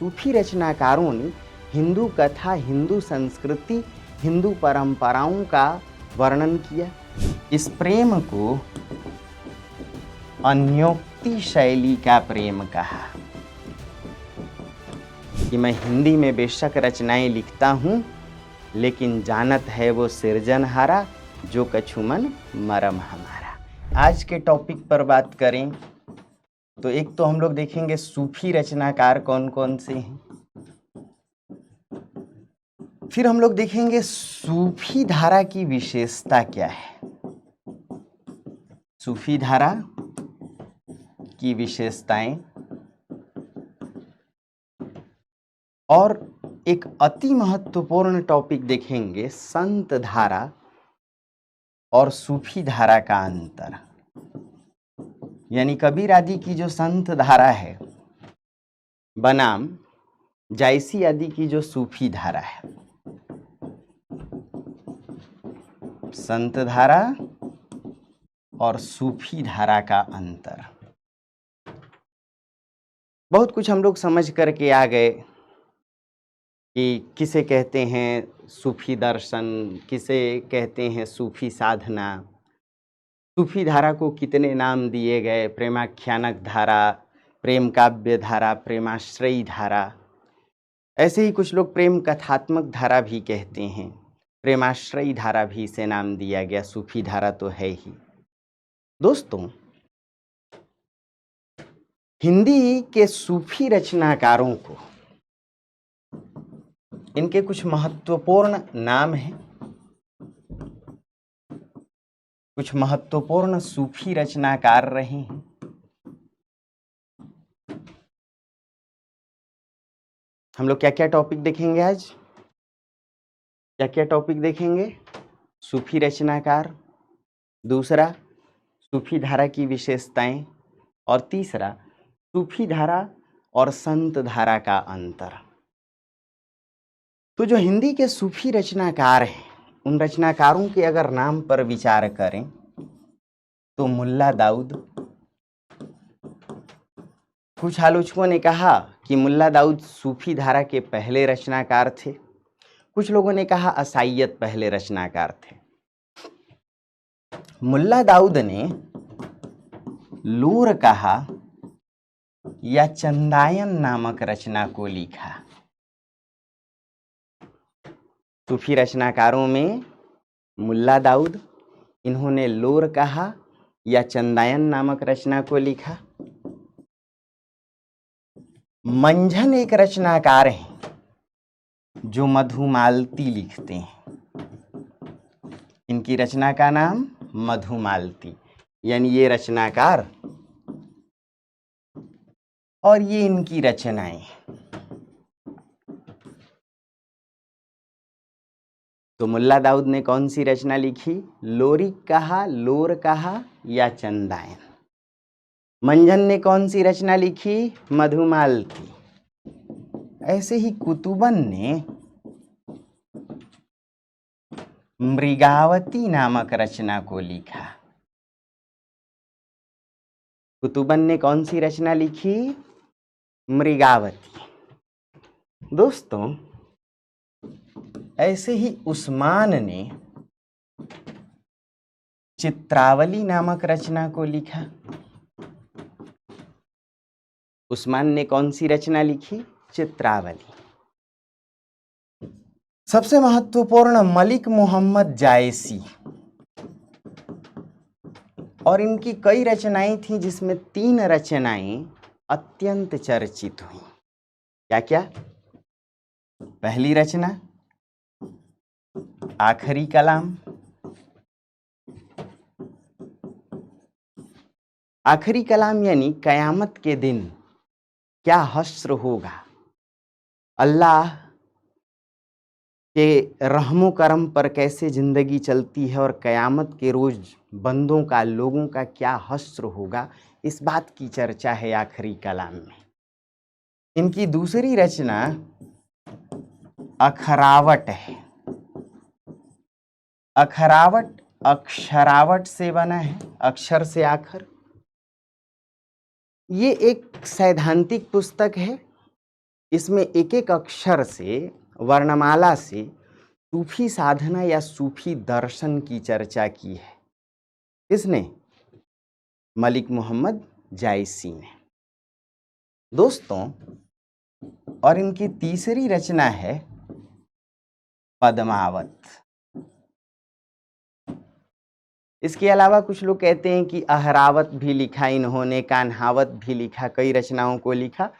सूफी रचनाकारों ने हिंदू कथा, हिंदू संस्कृति, हिंदू परंपराओं का वर्णन किया। इस प्रेम को अन्योक्ति शैली का प्रेम कहा कि मैं हिंदी में बेशक रचनाएं लिखता हूँ, लेकिन जानत है वो सिरजनहारा, जो कछु मन मरम हमारा। आज के टॉपिक पर बात करें तो एक तो हम लोग देखेंगे सूफी रचनाकार कौन कौन से हैं, फिर हम लोग देखेंगे सूफी धारा की विशेषता क्या है, सूफी धारा की विशेषताएं, और एक अति महत्वपूर्ण टॉपिक देखेंगे संत धारा और सूफी धारा का अंतर। यानी कबीर आदि की जो संत धारा है बनाम जायसी आदि की जो सूफी धारा है, संत धारा और सूफी धारा का अंतर। बहुत कुछ हम लोग समझ करके आ गए कि किसे कहते हैं सूफी दर्शन, किसे कहते हैं सूफी साधना, सूफी धारा को कितने नाम दिए गए, प्रेमाख्यानक धारा, प्रेम काव्य धारा, प्रेमाश्रयी धारा, ऐसे ही कुछ लोग प्रेम कथात्मक धारा भी कहते हैं, प्रेमाश्रयी धारा भी इसे नाम दिया गया, सूफी धारा तो है ही। दोस्तों, हिंदी के सूफी रचनाकारों को इनके कुछ महत्वपूर्ण नाम हैं, कुछ महत्वपूर्ण सूफी रचनाकार रहे हैं। हम लोग क्या क्या टॉपिक देखेंगे आज, क्या क्या टॉपिक देखेंगे? सूफी रचनाकार, दूसरा सूफी धारा की विशेषताएं, और तीसरा सूफी धारा और संत धारा का अंतर। तो जो हिंदी के सूफी रचनाकार हैं, उन रचनाकारों के अगर नाम पर विचार करें तो मुल्ला दाऊद। कुछ आलोचकों ने कहा कि मुल्ला दाऊद सूफी धारा के पहले रचनाकार थे, कुछ लोगों ने कहा असाइयत पहले रचनाकार थे। मुल्ला दाऊद ने लूर कहा या चंदायन नामक रचना को लिखा। सूफी रचनाकारों में मुल्ला दाऊद, इन्होंने लोर कहा या चंदायन नामक रचना को लिखा। मंझन एक रचनाकार हैं जो मधुमालती लिखते हैं, इनकी रचना का नाम मधुमालती, यानी ये रचनाकार और ये इनकी रचनाएं। तो मुल्ला दाऊद ने कौन सी रचना लिखी? लोरिक कहा, लोर कहा या चंदायन। मंझन ने कौन सी रचना लिखी? मधुमालती। ऐसे ही कुतुबन ने मृगावती नामक रचना को लिखा। कुतुबन ने कौन सी रचना लिखी? मृगावती। दोस्तों, ऐसे ही उस्मान ने चित्रावली नामक रचना को लिखा। उस्मान ने कौन सी रचना लिखी? चित्रावली। सबसे महत्वपूर्ण मलिक मोहम्मद जायसी, और इनकी कई रचनाएं थीं जिसमें 3 रचनाएं अत्यंत चर्चित हुई। क्या क्या? पहली रचना आखिरी कलाम। आखिरी कलाम यानी कयामत के दिन क्या हश्र होगा, अल्लाह के रहमो करम पर कैसे जिंदगी चलती है, और कयामत के रोज बंदों का, लोगों का क्या हश्र होगा, इस बात की चर्चा है आखिरी कलाम में। इनकी दूसरी रचना अखरावट है। अखरावट अक्षरावट से बना है, अक्षर से आखर। ये एक सैद्धांतिक पुस्तक है इसमें एक एक अक्षर से, वर्णमाला से सूफी साधना या सूफी दर्शन की चर्चा की है। किसने? मलिक मोहम्मद जायसी ने। दोस्तों, और इनकी तीसरी रचना है पद्मावत। इसके अलावा कुछ लोग कहते हैं कि अहरावत भी लिखा इन्होंने, कान्हावत भी लिखा, कई रचनाओं को लिखा,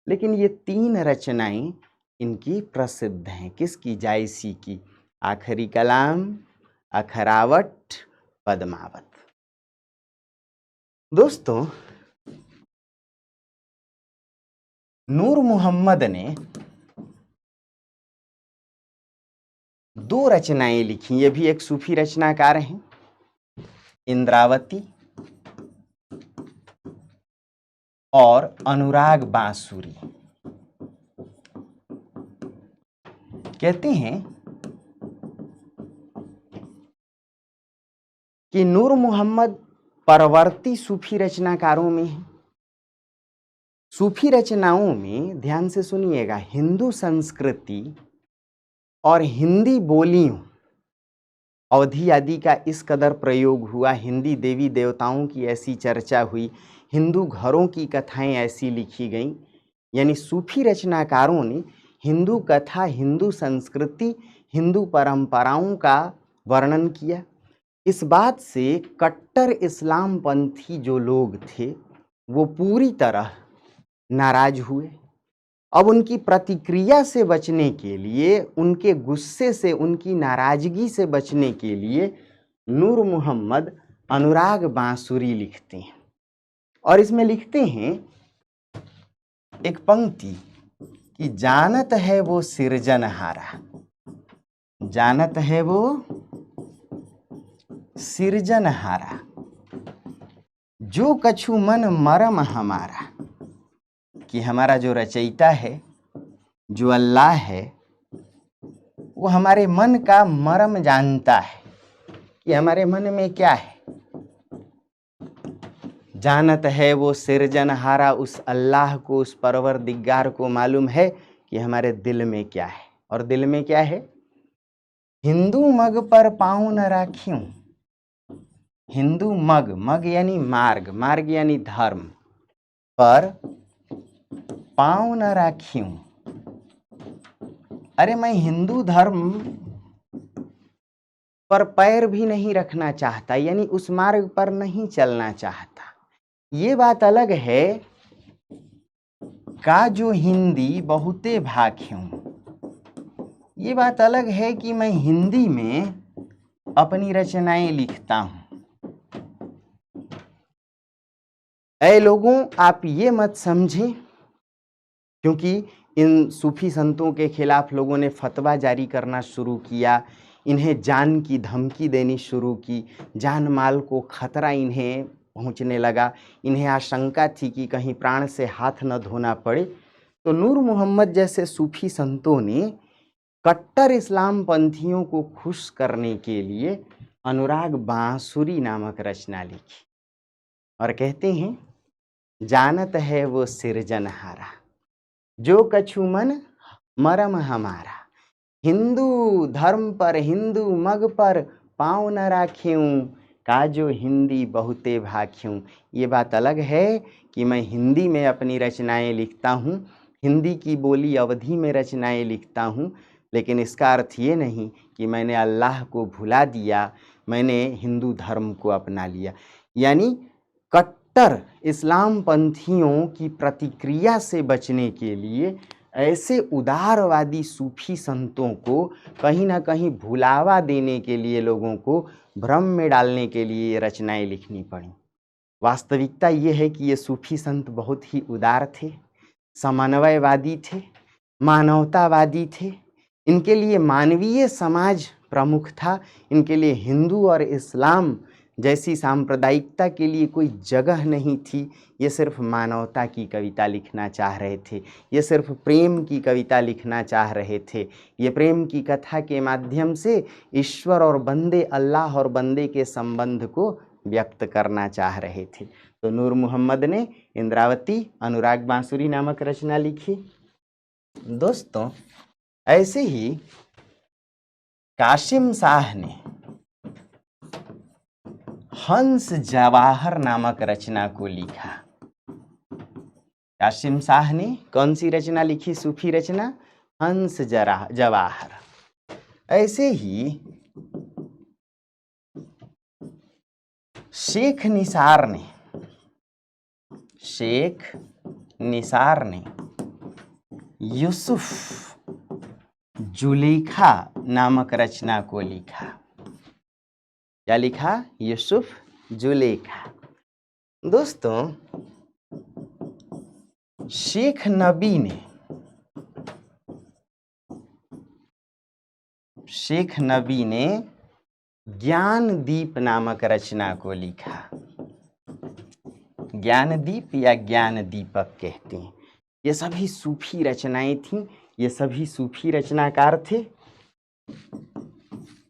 लेकिन ये 3 रचनाएं इनकी प्रसिद्ध हैं। किसकी? जायसी की। आखिरी कलाम, अखरावट, पद्मावत। दोस्तों, नूर मोहम्मद ने 2 रचनाएं लिखी। ये भी एक सूफी रचनाकार हैं, इंद्रावती और अनुराग बांसुरी। कहते हैं कि नूर मोहम्मद परवर्ती सूफी रचनाकारों में हैं। सूफी रचनाओं में ध्यान से सुनिएगा, हिंदू संस्कृति और हिंदी बोलियों, अवधी आदि का इस कदर प्रयोग हुआ, हिंदी देवी देवताओं की ऐसी चर्चा हुई, हिंदू घरों की कथाएं ऐसी लिखी गईं। यानी सूफी रचनाकारों ने हिंदू कथा, हिंदू संस्कृति, हिंदू परंपराओं का वर्णन किया। इस बात से कट्टर इस्लाम पंथी जो लोग थे वो पूरी तरह नाराज हुए। अब उनकी प्रतिक्रिया से बचने के लिए, उनके गुस्से से, उनकी नाराजगी से बचने के लिए नूर मोहम्मद अनुराग बांसुरी लिखते हैं। और इसमें लिखते हैं एक पंक्ति कि जानत है वो सिरजनहारा, जानत है वो सिरजनहारा, जो कछु मन मरम हमारा। कि हमारा जो रचयिता है, जो अल्लाह है, वो हमारे मन का मरम जानता है कि हमारे मन में क्या है। जानत है वो सिरजनहारा, उस अल्लाह को, उस परवरदिगार को मालूम है कि हमारे दिल में क्या है। और दिल में क्या है? हिंदू मग पर पाँव न राख्यूं। हिंदू मग, मग यानी मार्ग, मार्ग यानी धर्म, पर पाँव न राख्यूं। अरे मैं हिंदू धर्म पर पैर भी नहीं रखना चाहता, यानी उस मार्ग पर नहीं चलना चाहता। ये बात अलग है का जो हिंदी बहुते भाख्यूं। ये बात अलग है कि मैं हिंदी में अपनी रचनाएं लिखता हूं। ऐ लोगों, आप ये मत समझें, क्योंकि इन सूफी संतों के खिलाफ लोगों ने फतवा जारी करना शुरू किया, इन्हें जान की धमकी देनी शुरू की, जान माल को खतरा इन्हें पहुंचने लगा, इन्हें आशंका थी कि कहीं प्राण से हाथ न धोना पड़े। तो नूर मोहम्मद जैसे सूफी संतों ने कट्टर इस्लाम पंथियों को खुश करने के लिए अनुराग बांसुरी नामक रचना लिखी और कहते हैं, जानत है वो सिरजनहारा, जो कछु मन मरम हमारा। हिंदू धर्म पर, हिंदू मग पर पाँव न राख्यूं, का जो हिंदी बहुते भाख्यूं। ये बात अलग है कि मैं हिंदी में अपनी रचनाएं लिखता हूँ, हिंदी की बोली अवधी में रचनाएं लिखता हूँ, लेकिन इसका अर्थ ये नहीं कि मैंने अल्लाह को भुला दिया, मैंने हिंदू धर्म को अपना लिया। यानी कट्टर इस्लाम पंथियों की प्रतिक्रिया से बचने के लिए ऐसे उदारवादी सूफी संतों को कहीं ना कहीं भुलावा देने के लिए, लोगों को भ्रम में डालने के लिए ये रचनाएं लिखनी पड़ी। वास्तविकता ये है कि ये सूफी संत बहुत ही उदार थे, समन्वयवादी थे, मानवतावादी थे। इनके लिए मानवीय समाज प्रमुख था, इनके लिए हिंदू और इस्लाम जैसी सांप्रदायिकता के लिए कोई जगह नहीं थी। ये सिर्फ मानवता की कविता लिखना चाह रहे थे, ये सिर्फ प्रेम की कविता लिखना चाह रहे थे। ये प्रेम की कथा के माध्यम से ईश्वर और बंदे, अल्लाह और बंदे के संबंध को व्यक्त करना चाह रहे थे। तो नूर मोहम्मद ने इंद्रावती, अनुराग बांसुरी नामक रचना लिखी। दोस्तों ऐसे ही कासिम शाह ने हंस जवाहर नामक रचना को लिखा। कासिम शाह ने कौन सी रचना लिखी? सूफी रचना हंस जवाहर। ऐसे ही शेख निसार ने यूसुफ जुलेखा नामक रचना को लिखा। क्या लिखा? यूसुफ जुलेखा। दोस्तों शेख नबी ने ज्ञानदीप नामक रचना को लिखा। ज्ञानदीप या ज्ञान दीपक कहते हैं। ये सभी सूफी रचनाएं थीं, ये सभी सूफी रचनाकार थे।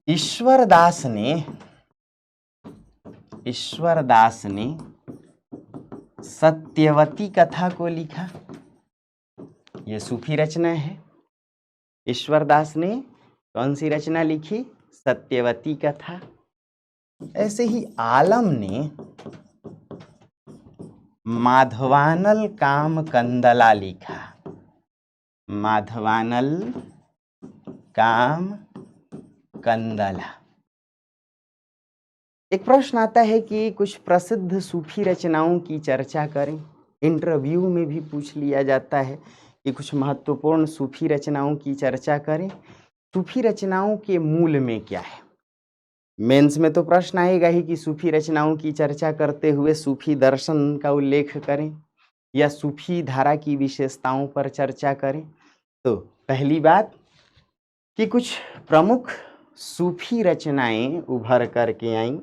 ईश्वर दास ने सत्यवती कथा को लिखा। ये सूफी रचना है। ईश्वर दास ने कौन सी रचना लिखी? सत्यवती कथा। ऐसे ही आलम ने माधवानल काम कंदला लिखा। माधवानल काम कंदला। एक प्रश्न आता है कि कुछ प्रसिद्ध सूफी रचनाओं की चर्चा करें। इंटरव्यू में भी पूछ लिया जाता है कि कुछ महत्वपूर्ण सूफी रचनाओं की चर्चा करें। सूफी रचनाओं के मूल में क्या है? मेंस में तो प्रश्न आएगा ही कि सूफी रचनाओं की चर्चा करते हुए सूफी दर्शन का उल्लेख करें या सूफी धारा की विशेषताओं पर चर्चा करें। तो पहली बात कि कुछ प्रमुख सूफी रचनाएं उभर करके आईं।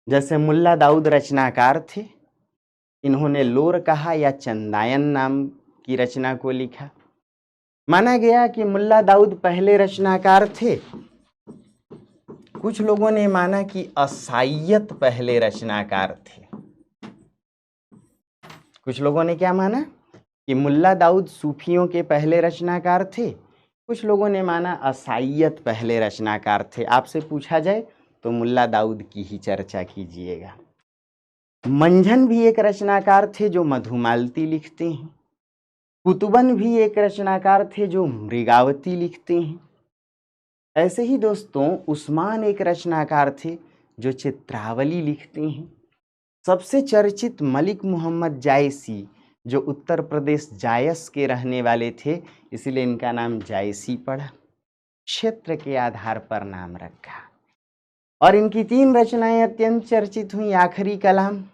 जैसे मुल्ला दाऊद रचनाकार थे। इन्होंने लोर कहा या चंदायन नाम की रचना को लिखा। माना गया कि मुल्ला दाऊद पहले रचनाकार थे। कुछ लोगों ने माना कि असाइयत पहले रचनाकार थे। कुछ लोगों ने क्या माना कि मुल्ला दाऊद सूफियों के पहले रचनाकार थे। कुछ लोगों ने माना असाइयत पहले रचनाकार थे। आपसे पूछा जाए तो मुल्ला दाऊद की ही चर्चा कीजिएगा। मंझन भी एक रचनाकार थे जो मधुमालती लिखते हैं। कुतुबन भी एक रचनाकार थे जो मृगावती लिखते हैं। ऐसे ही दोस्तों उस्मान एक रचनाकार थे जो चित्रावली लिखते हैं। सबसे चर्चित मलिक मोहम्मद जायसी जो उत्तर प्रदेश जायस के रहने वाले थे, इसलिए इनका नाम जायसी पड़ा। क्षेत्र के आधार पर नाम रखा। और इनकी 3 रचनाएं अत्यंत चर्चित हुई। आखिरी कलाम,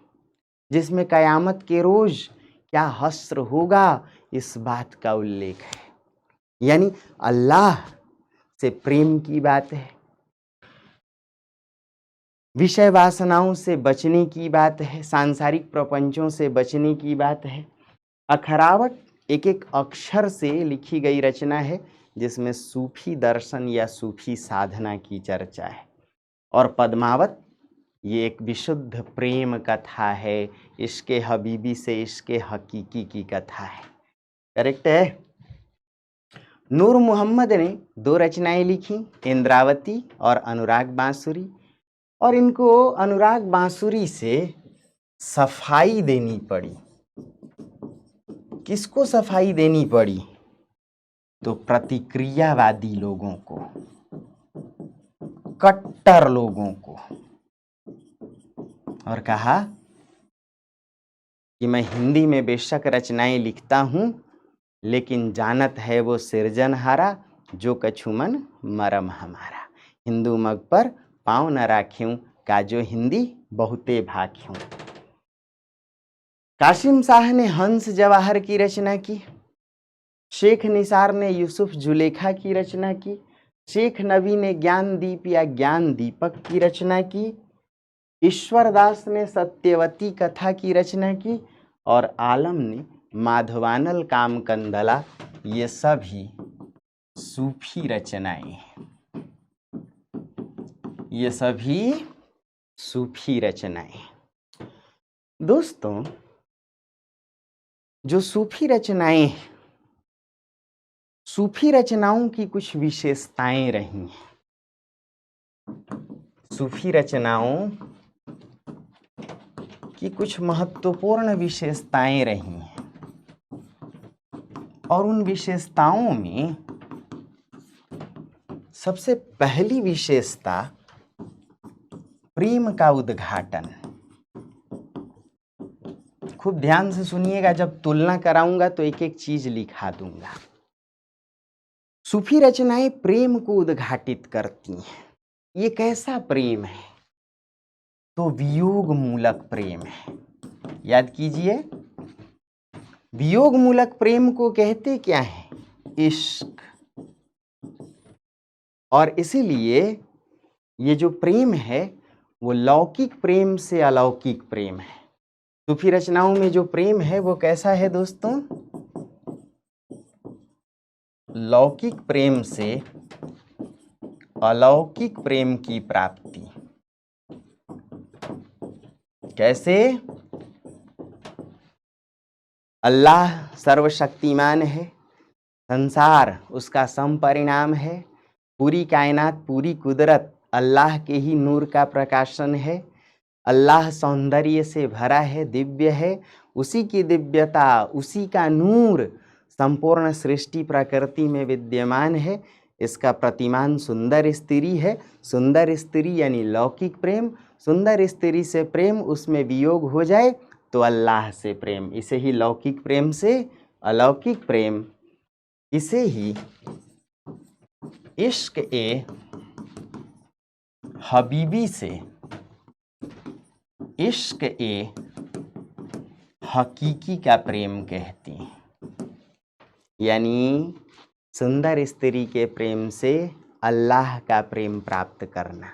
जिसमें कयामत के रोज क्या हश्र होगा इस बात का उल्लेख है, यानी अल्लाह से प्रेम की बात है, विषय वासनाओं से बचने की बात है, सांसारिक प्रपंचों से बचने की बात है। अखरावट एक एक अक्षर से लिखी गई रचना है जिसमें सूफी दर्शन या सूफी साधना की चर्चा है। और पद्मावत ये एक विशुद्ध प्रेम कथा है, इश्के हबीबी से इश्के हकीकी की कथा है। करेक्ट है। नूर मोहम्मद ने 2 रचनाएं लिखी, इंद्रावती और अनुराग बांसुरी। और इनको अनुराग बांसुरी से सफाई देनी पड़ी। किसको सफाई देनी पड़ी? तो प्रतिक्रियावादी लोगों को, कट्टर लोगों को। और कहा कि मैं हिंदी में बेशक रचनाएं लिखता हूं, लेकिन जानत है वो सिरजनहारा, जो कछुमन मरम हमारा। हिंदू मग पर पाँव न राख्यूं, काजो हिंदी बहुते भाख्यूं। कासिम शाह ने हंस जवाहर की रचना की। शेख निसार ने यूसुफ जुलेखा की रचना की। शेख नबी ने ज्ञानदीप या ज्ञान दीपक की रचना की। ईश्वर दास ने सत्यवती कथा की रचना की। और आलम ने माधवानल काम कंदला। ये सभी सूफी रचनाएं हैं। ये सभी सूफी रचनाएं। दोस्तों जो सूफी रचनाएं सूफी रचनाओं की कुछ विशेषताएं रही हैं। सूफी रचनाओं की कुछ महत्वपूर्ण विशेषताएं रही हैं और उन विशेषताओं में सबसे पहली विशेषता प्रेम का उद्घाटन। खूब ध्यान से सुनिएगा, जब तुलना कराऊंगा तो एक एक चीज लिखा दूंगा। सूफी रचनाएं प्रेम को उद्घाटित करती हैं। ये कैसा प्रेम है? तो वियोग मूलक प्रेम है। याद कीजिए, वियोग मूलक प्रेम को कहते क्या है? इश्क। और इसीलिए ये जो प्रेम है वो लौकिक प्रेम से अलौकिक प्रेम है। सूफी रचनाओं में जो प्रेम है वो कैसा है दोस्तों? लौकिक प्रेम से अलौकिक प्रेम की प्राप्ति। कैसे? अल्लाह सर्वशक्तिमान है, संसार उसका समपरिणाम है, पूरी कायनात, पूरी कुदरत अल्लाह के ही नूर का प्रकाशन है। अल्लाह सौंदर्य से भरा है, दिव्य है, उसी की दिव्यता, उसी का नूर संपूर्ण सृष्टि प्रकृति में विद्यमान है। इसका प्रतिमान सुंदर स्त्री है। सुंदर स्त्री यानी लौकिक प्रेम। सुंदर स्त्री से प्रेम, उसमें वियोग हो जाए तो अल्लाह से प्रेम। इसे ही लौकिक प्रेम से अलौकिक प्रेम, इसे ही इश्क ए हबीबी से इश्क ए हकीकी का प्रेम कहती हैं। यानी सुंदर स्त्री के प्रेम से अल्लाह का प्रेम प्राप्त करना,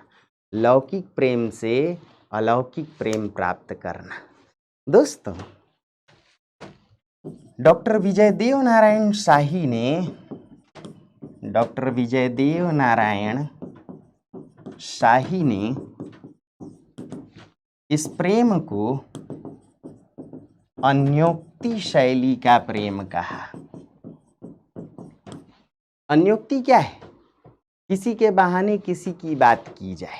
लौकिक प्रेम से अलौकिक प्रेम प्राप्त करना। दोस्तों, डॉक्टर विजयदेव नारायण शाही ने इस प्रेम को अन्योक्ति शैली का प्रेम कहा। अन्योक्ति क्या है? किसी के बहाने किसी की बात की जाए,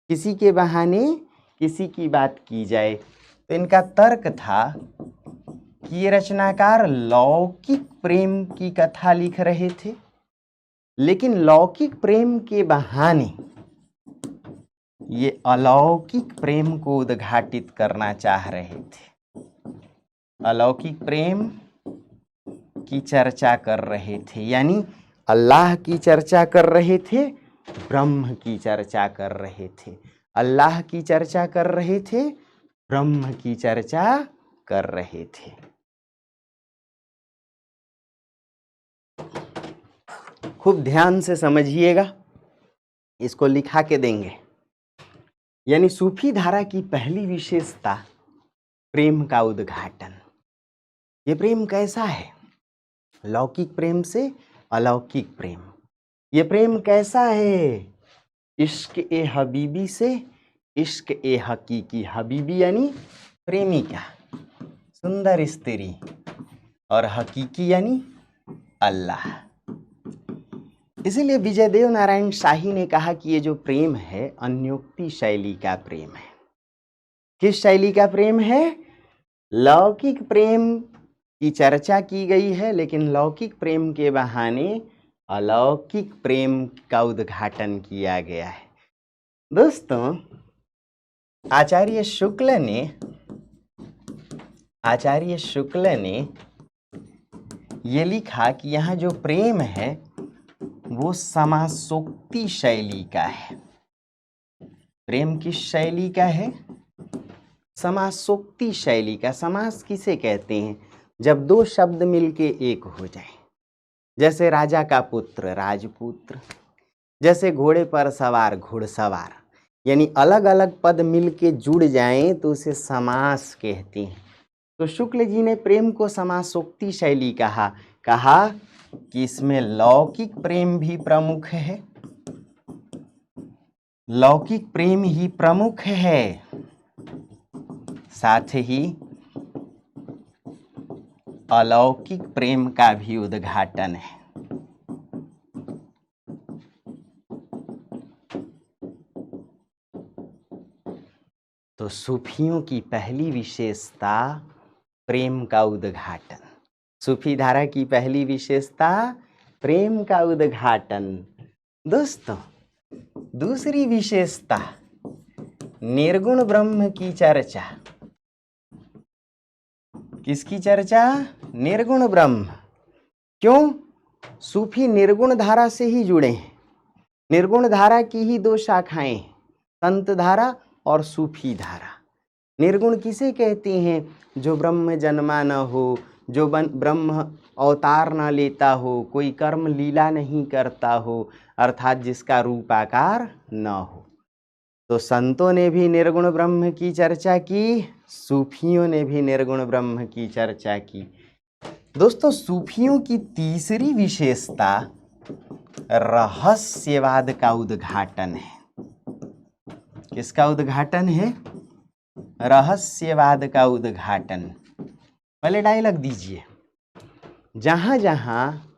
किसी के बहाने किसी की बात की जाए। तो इनका तर्क था कि ये रचनाकार लौकिक प्रेम की कथा लिख रहे थे, लेकिन लौकिक प्रेम के बहाने ये अलौकिक प्रेम को उद्घाटित करना चाह रहे थे। अलौकिक प्रेम की चर्चा कर रहे थे, यानी अल्लाह की चर्चा कर रहे थे, ब्रह्म की चर्चा कर रहे थे। अल्लाह की चर्चा कर रहे थे, ब्रह्म की चर्चा कर रहे थे। खूब ध्यान से समझिएगा, इसको लिखा के देंगे। यानी सूफी धारा की पहली विशेषता प्रेम का उद्घाटन। ये प्रेम कैसा है? लौकिक प्रेम से अलौकिक प्रेम। ये प्रेम कैसा है? इश्क ए हबीबी से इश्क ए हकीकी। हबीबी यानी प्रेमिका, सुंदर स्त्री, और हकीकी यानी अल्लाह। इसीलिए विजयदेव नारायण शाही ने कहा कि ये जो प्रेम है अन्योक्ति शैली का प्रेम है। किस शैली का प्रेम है? लौकिक प्रेम की चर्चा की गई है, लेकिन लौकिक प्रेम के बहाने अलौकिक प्रेम का उद्घाटन किया गया है। दोस्तों, आचार्य शुक्ल ने ये लिखा कि यहाँ जो प्रेम है वो समासोक्ति शैली का है। प्रेम किस शैली का है? समासोक्ति शैली का। समास किसे कहते हैं? जब दो शब्द मिलके एक हो जाए। जैसे राजा का पुत्र राजपुत्र, जैसे घोड़े पर सवार घुड़सवार, यानी अलग अलग पद मिलके जुड़ जाएं तो उसे समास कहते हैं। तो शुक्ल जी ने प्रेम को समासोक्ति शैली कहा कि इसमें लौकिक प्रेम भी प्रमुख है, लौकिक प्रेम ही प्रमुख है, साथ ही अलौकिक प्रेम का भी उद्घाटन है। तो सूफियों की पहली विशेषता प्रेम का उद्घाटन। सूफी धारा की पहली विशेषता प्रेम का उद्घाटन। दोस्तों, दूसरी विशेषता निर्गुण ब्रह्म की चर्चा। किसकी चर्चा? निर्गुण ब्रह्म। क्यों? सूफी निर्गुण धारा से ही जुड़े हैं। निर्गुण धारा की ही दो शाखाएं, संत धारा और सूफी धारा। निर्गुण किसे कहते हैं? जो ब्रह्म जन्मा न हो, जो ब्रह्म अवतार न लेता हो, कोई कर्म लीला नहीं करता हो, अर्थात जिसका रूपाकार न हो। तो संतों ने भी निर्गुण ब्रह्म की चर्चा की, सूफियों ने भी निर्गुण ब्रह्म की चर्चा की। दोस्तों, सूफियों की तीसरी विशेषता रहस्यवाद का उद्घाटन है। किसका उद्घाटन है? रहस्यवाद का उद्घाटन। पहले डायलॉग दीजिए। जहाँ जहाँ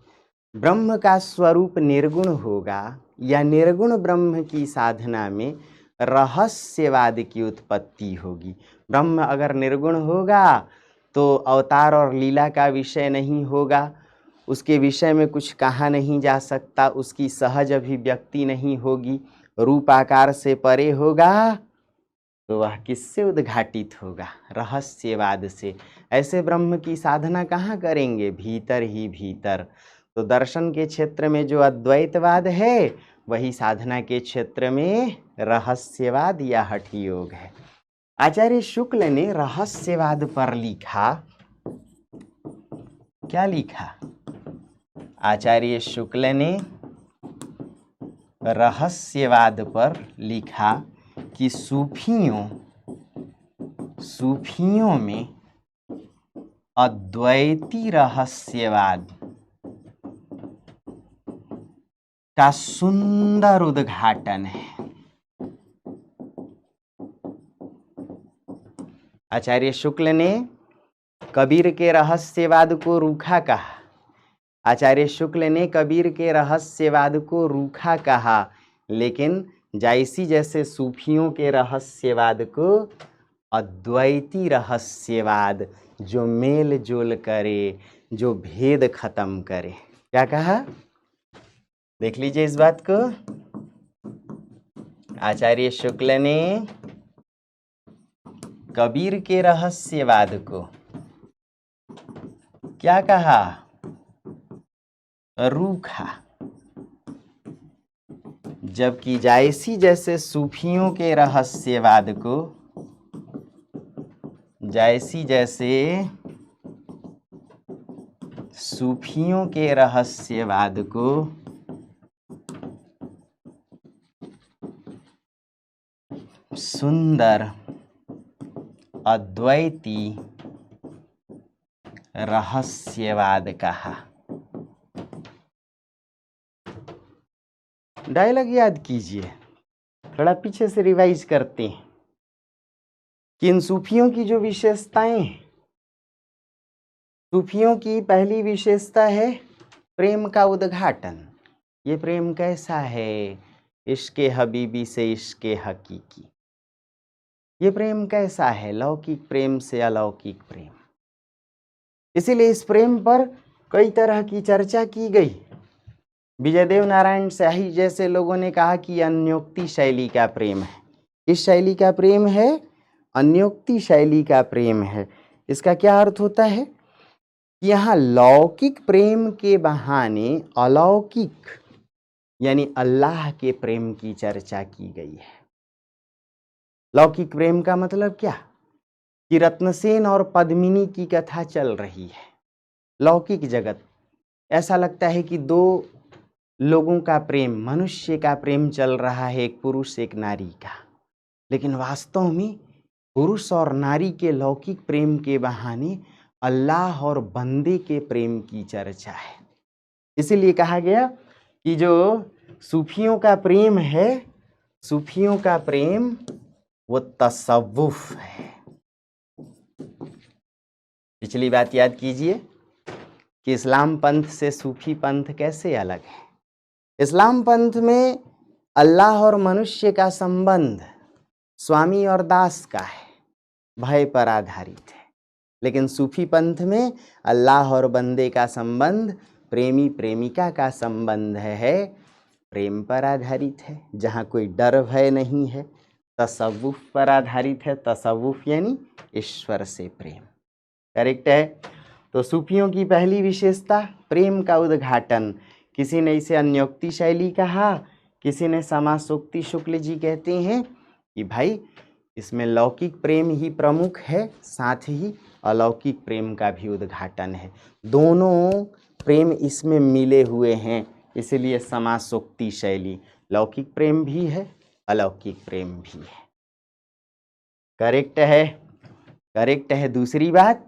ब्रह्म का स्वरूप निर्गुण होगा या निर्गुण ब्रह्म की साधना में रहस्यवाद की उत्पत्ति होगी। ब्रह्म अगर निर्गुण होगा तो अवतार और लीला का विषय नहीं होगा, उसके विषय में कुछ कहा नहीं जा सकता, उसकी सहज अभिव्यक्ति नहीं होगी, रूप आकार से परे होगा, तो वह किससे उद्घाटित होगा? रहस्यवाद से। ऐसे ब्रह्म की साधना कहाँ करेंगे? भीतर ही भीतर। तो दर्शन के क्षेत्र में जो अद्वैतवाद है, वही साधना के क्षेत्र में रहस्यवाद या हठ योग है। आचार्य शुक्ल ने रहस्यवाद पर लिखा, क्या लिखा? आचार्य शुक्ल ने रहस्यवाद पर लिखा कि सूफियों में अद्वैती रहस्यवाद का सुंदर उद्घाटन है। आचार्य शुक्ल ने कबीर के रहस्यवाद को रूखा कहा। आचार्य शुक्ल ने कबीर के रहस्यवाद को रूखा कहा, लेकिन जायसी जैसे सूफियों के रहस्यवाद को अद्वैती रहस्यवाद, जो मेल जोल करे, जो भेद खत्म करे। क्या कहा? देख लीजिए इस बात को। आचार्य शुक्ल ने कबीर के रहस्यवाद को क्या कहा? रूखा। जबकि जायसी जैसे सूफियों के रहस्यवाद को, जायसी जैसे सूफियों के रहस्यवाद को सुंदर अद्वैती रहस्यवाद कहा। डायलॉग याद कीजिए, थोड़ा पीछे से रिवाइज करते हैं कि इन सूफियों की जो विशेषताएं हैं, सूफियों की पहली विशेषता है प्रेम का उद्घाटन। ये प्रेम कैसा है? इश्के हबीबी से इश्के हकीकी। ये प्रेम कैसा है? लौकिक प्रेम से अलौकिक प्रेम। इसीलिए इस प्रेम पर कई तरह की चर्चा की गई। विजयदेव नारायण शाही जैसे लोगों ने कहा कि अन्योक्ति शैली का प्रेम है। इस शैली का प्रेम है, अन्योक्ति शैली का प्रेम है। इसका क्या अर्थ होता है? यहाँ लौकिक प्रेम के बहाने अलौकिक यानी अल्लाह के प्रेम की चर्चा की गई है। लौकिक प्रेम का मतलब क्या? कि रत्नसेन और पद्मिनी की कथा चल रही है। लौकिक जगत, ऐसा लगता है कि दो लोगों का प्रेम, मनुष्य का प्रेम चल रहा है, एक पुरुष एक नारी का। लेकिन वास्तव में पुरुष और नारी के लौकिक प्रेम के बहाने अल्लाह और बंदे के प्रेम की चर्चा है। इसीलिए कहा गया कि जो सूफियों का प्रेम है, सूफियों का प्रेम वो तसव्वुफ है। पिछली बात याद कीजिए कि इस्लाम पंथ से सूफी पंथ कैसे अलग है। इस्लाम पंथ में अल्लाह और मनुष्य का संबंध स्वामी और दास का है, भय पर आधारित है। लेकिन सूफी पंथ में अल्लाह और बंदे का संबंध प्रेमी प्रेमिका का संबंध है, प्रेम पर आधारित है, जहाँ कोई डर भय नहीं है। तसव्वुफ पर आधारित है, तसव्वुफ यानी ईश्वर से प्रेम। करेक्ट है। तो सूफियों की पहली विशेषता प्रेम का उद्घाटन। किसी ने इसे अन्योक्ति शैली कहा, किसी ने समासोक्ति। शुक्ल जी कहते हैं कि भाई इसमें लौकिक प्रेम ही प्रमुख है, साथ ही अलौकिक प्रेम का भी उद्घाटन है। दोनों प्रेम इसमें मिले हुए हैं, इसलिए समासोक्ति शैली। लौकिक प्रेम भी है, अलौकिक प्रेम भी है। करेक्ट है, करेक्ट है। दूसरी बात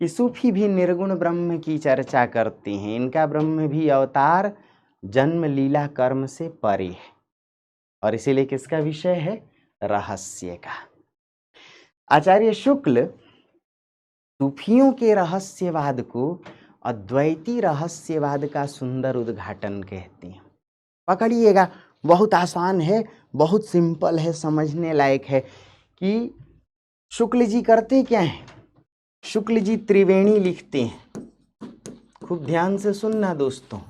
कि सूफी भी निर्गुण ब्रह्म की चर्चा करते हैं। इनका ब्रह्म भी अवतार जन्म लीला कर्म से परे है, और इसीलिए किसका विषय है? रहस्य का। आचार्य शुक्ल सूफियों के रहस्यवाद को अद्वैती रहस्यवाद का सुंदर उद्घाटन कहते हैं। पकड़िएगा, बहुत आसान है, बहुत सिंपल है, समझने लायक है कि शुक्ल जी करते क्या हैं। शुक्ल जी त्रिवेणी लिखते हैं, खूब ध्यान से सुनना दोस्तों।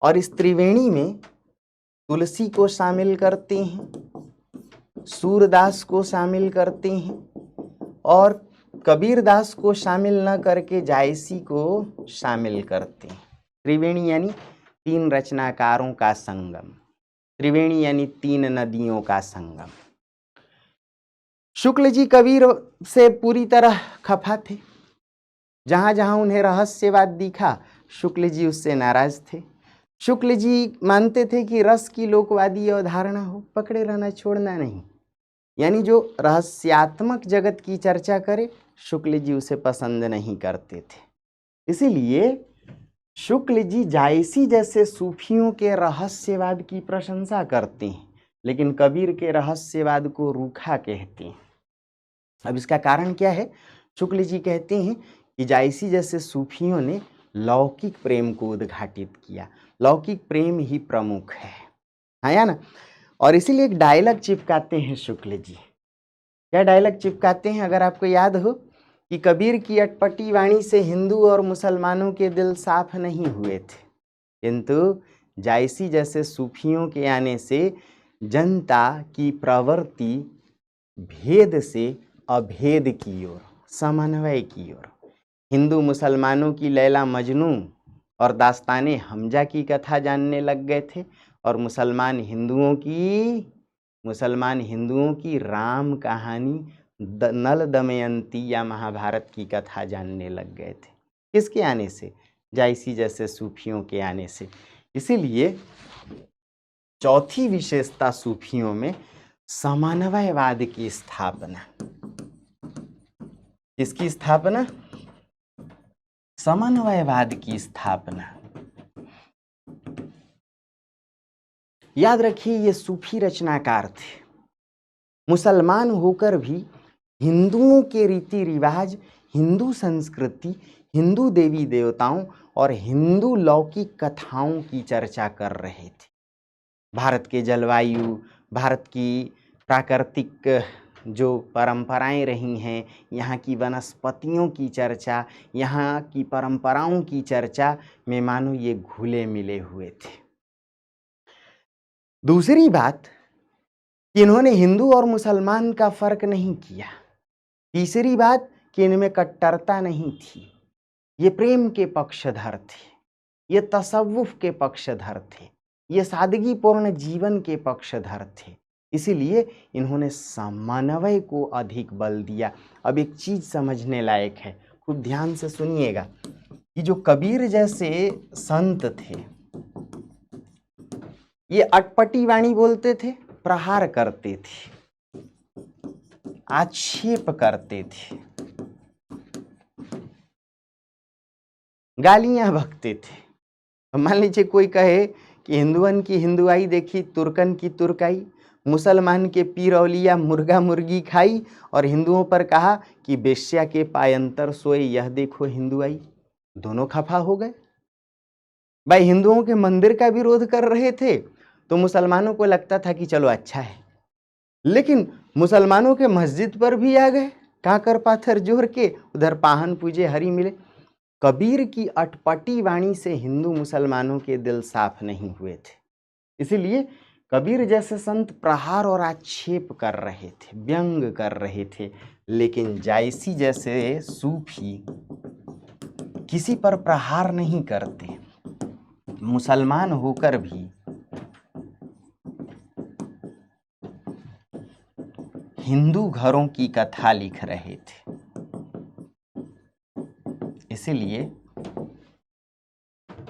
और इस त्रिवेणी में तुलसी को शामिल करते हैं, सूरदास को शामिल करते हैं, और कबीरदास को शामिल न करके जायसी को शामिल करते हैं। त्रिवेणी यानी तीन रचनाकारों का संगम, त्रिवेणी यानी तीन नदियों का संगम। शुक्ल जी कबीर से पूरी तरह खफा थे। जहाँ जहाँ उन्हें रहस्यवाद दिखा, शुक्ल जी उससे नाराज थे। शुक्ल जी मानते थे कि रस की लोकवादी अवधारणा हो, पकड़े रहना, छोड़ना नहीं। यानी जो रहस्यात्मक जगत की चर्चा करे, शुक्ल जी उसे पसंद नहीं करते थे। इसीलिए शुक्ल जी जायसी जैसे सूफियों के रहस्यवाद की प्रशंसा करते हैं, लेकिन कबीर के रहस्यवाद को रूखा कहते हैं। अब इसका कारण क्या है? शुक्ल जी कहते हैं कि जायसी जैसे सूफियों ने लौकिक प्रेम को उद्घाटित किया, लौकिक प्रेम ही प्रमुख है या ना। और इसीलिए एक डायलॉग चिपकाते हैं शुक्ल जी। क्या डायलॉग चिपकाते हैं? अगर आपको याद हो कि कबीर की अटपटी वाणी से हिंदू और मुसलमानों के दिल साफ नहीं हुए थे, किंतु जायसी जैसे सूफियों के आने से जनता की प्रवृत्ति भेद से अभेद की ओर, समन्वय की ओर। हिंदू मुसलमानों की लैला मजनू और दास्ताने हमजा की कथा जानने लग गए थे, और मुसलमान हिंदुओं की राम कहानी, नल दमयंती या महाभारत की कथा जानने लग गए थे। किसके आने से? जायसी जैसे सूफियों के आने से। इसीलिए चौथी विशेषता सूफियों में समन्वयवाद की स्थापना। किसकी स्थापना? समन्वयवाद की स्थापना। याद रखिए, ये सूफी रचनाकार थे, मुसलमान होकर भी हिंदुओं के रीति रिवाज, हिंदू संस्कृति, हिंदू देवी देवताओं और हिंदू लौकिक कथाओं की चर्चा कर रहे थे। भारत के जलवायु, भारत की प्राकृतिक जो परंपराएं रही हैं, यहाँ की वनस्पतियों की चर्चा, यहाँ की परंपराओं की चर्चा में मानो ये घुले मिले हुए थे। दूसरी बात कि इन्होंने हिंदू और मुसलमान का फर्क नहीं किया। तीसरी बात कि इनमें कट्टरता नहीं थी। ये प्रेम के पक्षधर थे, ये तसव्वुफ के पक्षधर थे, ये सादगीपूर्ण जीवन के पक्षधर थे। इसीलिए इन्होंने समन्वय को अधिक बल दिया। अब एक चीज समझने लायक है, खूब ध्यान से सुनिएगा कि जो कबीर जैसे संत थे, ये अटपटी वाणी बोलते थे, प्रहार करते थे, आक्षेप करते थे, गालियां बकते थे। मान लीजिए कोई कहे कि हिंदुअन की हिंदुआई देखी, तुर्कन की तुर्काई, मुसलमान के पीर औलिया मुर्गा मुर्गी खाई, और हिंदुओं पर कहा कि बेश्या के पायंतर सोए यह देखो हिंदुआई। दोनों खफा हो गए। भाई हिंदुओं के मंदिर का विरोध कर रहे थे, तो मुसलमानों को लगता था कि चलो अच्छा है, लेकिन मुसलमानों के मस्जिद पर भी आ गए, काकर पाथर जोड़ के, उधर पाहन पूजे हरि मिले। कबीर की अटपटी वाणी से हिंदू मुसलमानों के दिल साफ नहीं हुए थे। इसीलिए कबीर जैसे संत प्रहार और आक्षेप कर रहे थे, व्यंग कर रहे थे, लेकिन जायसी जैसे सूफी किसी पर प्रहार नहीं करते। मुसलमान होकर भी हिंदू घरों की कथा लिख रहे थे। इसीलिए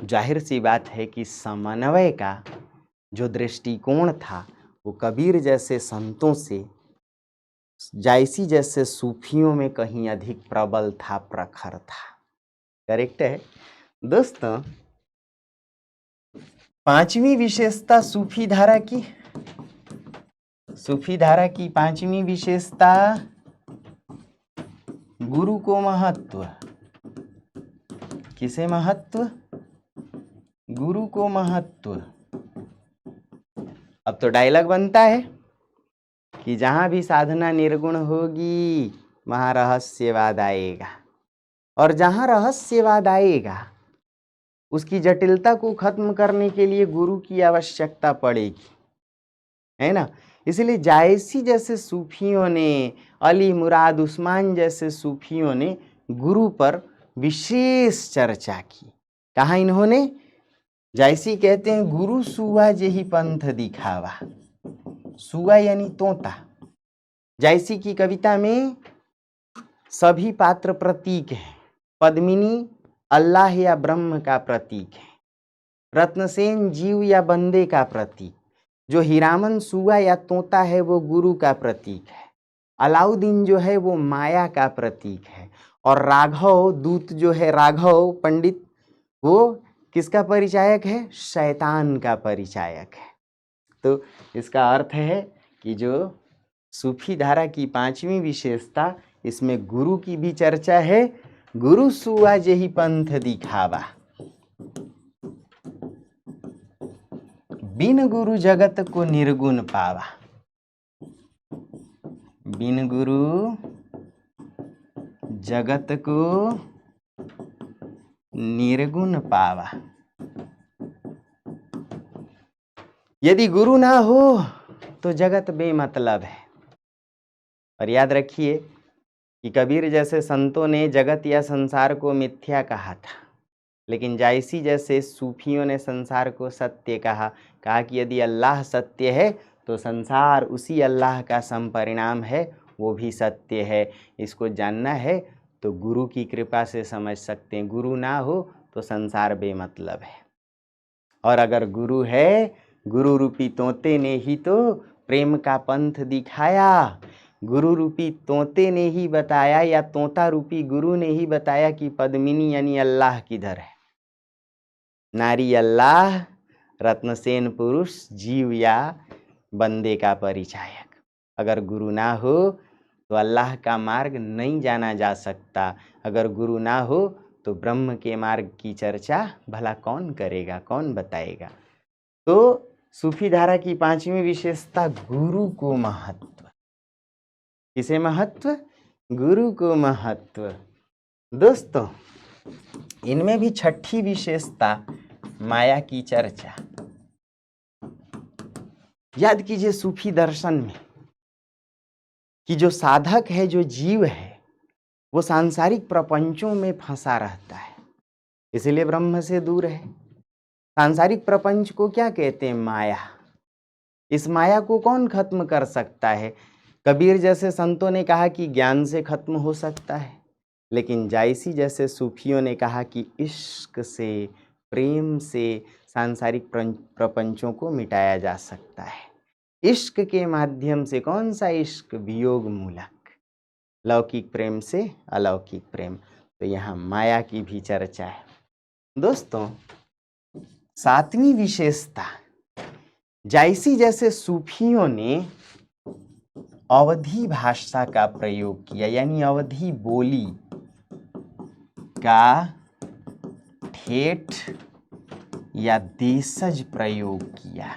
जाहिर सी बात है कि समन्वय का जो दृष्टिकोण था वो कबीर जैसे संतों से, जायसी जैसे सूफियों में कहीं अधिक प्रबल था, प्रखर था। करेक्ट है दोस्तों। पांचवी विशेषता सूफी धारा की, सूफी धारा की पांचवी विशेषता, गुरु को महत्व। किसे महत्व? गुरु को महत्व। अब तो डायलॉग बनता है कि जहां भी साधना निर्गुण होगी वहां रहस्यवाद आएगा, और जहां रहस्यवाद आएगा उसकी जटिलता को खत्म करने के लिए गुरु की आवश्यकता पड़ेगी, है ना। इसलिए जायसी जैसे सूफियों ने, अली मुराद उस्मान जैसे सूफियों ने गुरु पर विशेष चर्चा की। कहा इन्होंने? जायसी कहते हैं गुरु सुआ जेहि पंथ दिखावा। सुआ यानी तोता। जायसी की कविता में सभी पात्र प्रतीक हैं। पद्मिनी अल्लाह या ब्रह्म का प्रतीक है, रत्नसेन जीव या बंदे का प्रतीक, जो हीरामन सुआ या तोता है वो गुरु का प्रतीक है, अलाउद्दीन जो है वो माया का प्रतीक है, और राघव दूत जो है, राघव पंडित, वो किसका परिचायक है? शैतान का परिचायक है। तो इसका अर्थ है कि जो सूफी धारा की पांचवी विशेषता, इसमें गुरु की भी चर्चा है। गुरु सुआ जेहि पंथ दिखावा, बिन गुरु जगत को निर्गुण पावा। बिन गुरु जगत को निर्गुण पावा। यदि गुरु ना हो तो जगत बेमतलब है। और याद रखिए कि कबीर जैसे संतों ने जगत या संसार को मिथ्या कहा था, लेकिन जायसी जैसे सूफियों ने संसार को सत्य कहा। कहा कि यदि अल्लाह सत्य है तो संसार उसी अल्लाह का संपरिणाम है, वो भी सत्य है। इसको जानना है तो गुरु की कृपा से समझ सकते हैं। गुरु ना हो तो संसार बेमतलब है, और अगर गुरु है, गुरु रूपी तोते ने ही तो प्रेम का पंथ दिखाया। गुरु रूपी तोते ने ही बताया, या तोता रूपी गुरु ने ही बताया कि पद्मिनी यानी अल्लाह किधर है। नारी अल्लाह, रत्नसेन पुरुष, जीव या बंदे का परिचायक। अगर गुरु ना हो तो अल्लाह का मार्ग नहीं जाना जा सकता। अगर गुरु ना हो तो ब्रह्म के मार्ग की चर्चा भला कौन करेगा, कौन बताएगा। तो सूफी धारा की पांचवी विशेषता, गुरु को महत्व। किसे महत्व? गुरु को महत्व। दोस्तों, इनमें भी छठी विशेषता, माया की चर्चा। याद कीजिए सूफी दर्शन में कि जो साधक है, जो जीव है, वो सांसारिक प्रपंचों में फंसा रहता है, इसलिए ब्रह्म से दूर है। सांसारिक प्रपंच को क्या कहते हैं? माया। इस माया को कौन खत्म कर सकता है? कबीर जैसे संतों ने कहा कि ज्ञान से खत्म हो सकता है, लेकिन जायसी जैसे सूफियों ने कहा कि इश्क से, प्रेम से सांसारिक प्रपंचों को मिटाया जा सकता है। इश्क के माध्यम से। कौन सा इश्क? वियोग मूलक, लौकिक प्रेम से अलौकिक प्रेम। तो यहाँ माया की भी चर्चा है। दोस्तों, सातवीं विशेषता, जायसी जैसे सूफियों ने अवधी भाषा का प्रयोग किया, यानी अवधी बोली का ठेठ या देशज प्रयोग किया।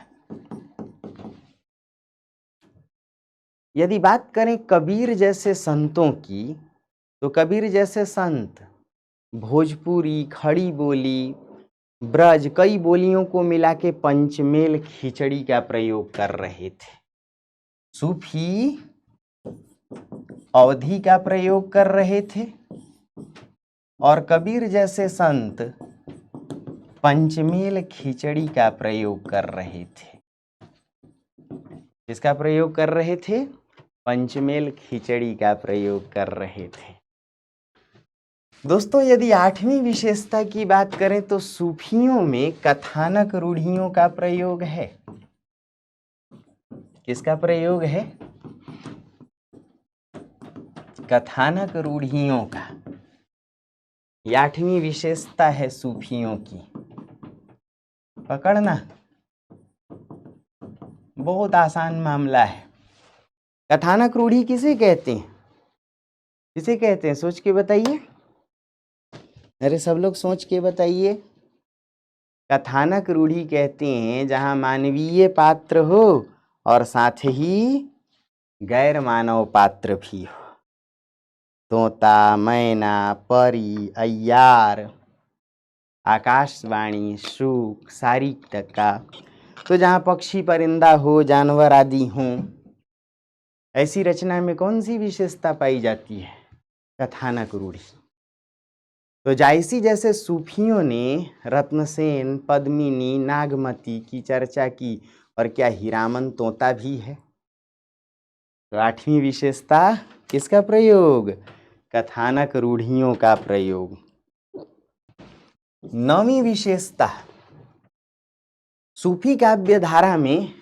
यदि बात करें कबीर जैसे संतों की, तो कबीर जैसे संत भोजपुरी, खड़ी बोली, ब्रज कई बोलियों को मिला के पंचमेल खिचड़ी का प्रयोग कर रहे थे। सूफी अवधी का प्रयोग कर रहे थे और कबीर जैसे संत पंचमेल खिचड़ी का प्रयोग कर रहे थे। किसका प्रयोग कर रहे थे? पंचमेल खिचड़ी का प्रयोग कर रहे थे। दोस्तों, यदि 8वीं विशेषता की बात करें तो सूफियों में कथानक रूढ़ियों का प्रयोग है। किसका प्रयोग है? कथानक रूढ़ियों का। 8वीं विशेषता है सूफियों की। पकड़ना, बहुत आसान मामला है। कथानक रूढ़ी किसे कहते हैं? किसे कहते हैं? सोच के बताइए। अरे सब लोग सोच के बताइए। कथानक रूढ़ी कहते हैं जहां मानवीय पात्र हो और साथ ही गैर मानव पात्र भी हो। तोता, मैना, परी, अय्यार, आकाशवाणी, शुक, सारिक टक्का, तो जहाँ पक्षी परिंदा हो, जानवर आदि हों, ऐसी रचना में कौन सी विशेषता पाई जाती है? कथानक रूढ़ी। तो जायसी जैसे सूफियों ने रत्नसेन, पद्मिनी, नागमती की चर्चा की, और क्या हीरामन तोता भी है? तो 8वीं विशेषता किसका प्रयोग? कथानक रूढ़ियों का प्रयोग। 9वीं विशेषता, सूफी काव्य धारा में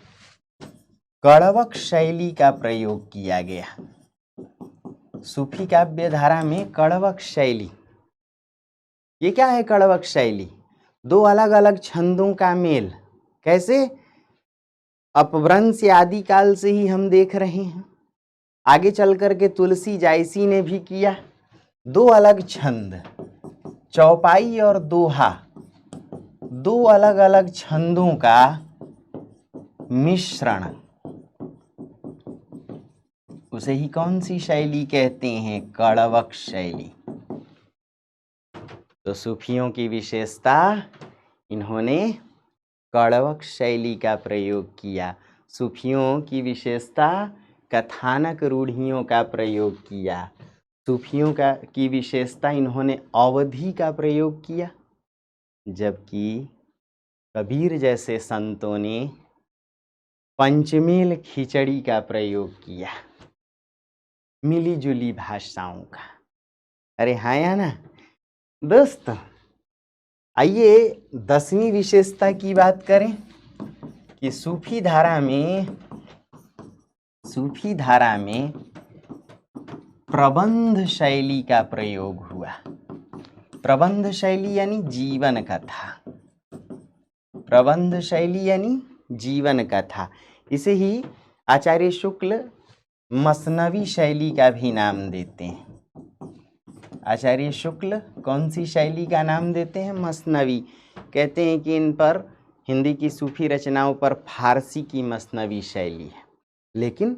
कड़वक शैली का प्रयोग किया गया। सूफी काव्य धारा में कड़वक शैली। ये क्या है कड़वक शैली? 2 अलग अलग छंदों का मेल। कैसे? अपभ्रंश आदि काल से ही हम देख रहे हैं, आगे चल करके तुलसी जायसी ने भी किया। 2 अलग छंद, चौपाई और दोहा, 2 अलग अलग छंदों का मिश्रण, उसे ही कौन सी शैली कहते हैं? कड़वक शैली। तो सूफियों की विशेषता, इन्होंने कड़वक शैली का प्रयोग किया। सूफियों की विशेषता, कथानक रूढ़ियों का प्रयोग किया। सूफियों की विशेषता, इन्होंने अवधि का प्रयोग किया, जबकि कबीर जैसे संतों ने पंचमेल खिचड़ी का प्रयोग किया, मिली जुली भाषाओं का। अरे हाँ या ना दोस्त? आइए 10वीं विशेषता की बात करें कि सूफी धारा में प्रबंध शैली का प्रयोग हुआ। प्रबंध शैली यानी जीवन कथा। प्रबंध शैली यानी जीवन कथा। इसे ही आचार्य शुक्ल मसनवी शैली का भी नाम देते हैं। आचार्य शुक्ल कौन सी शैली का नाम देते हैं? मसनवी। कहते हैं कि इन पर, हिंदी की सूफी रचनाओं पर, फारसी की मसनवी शैली है, लेकिन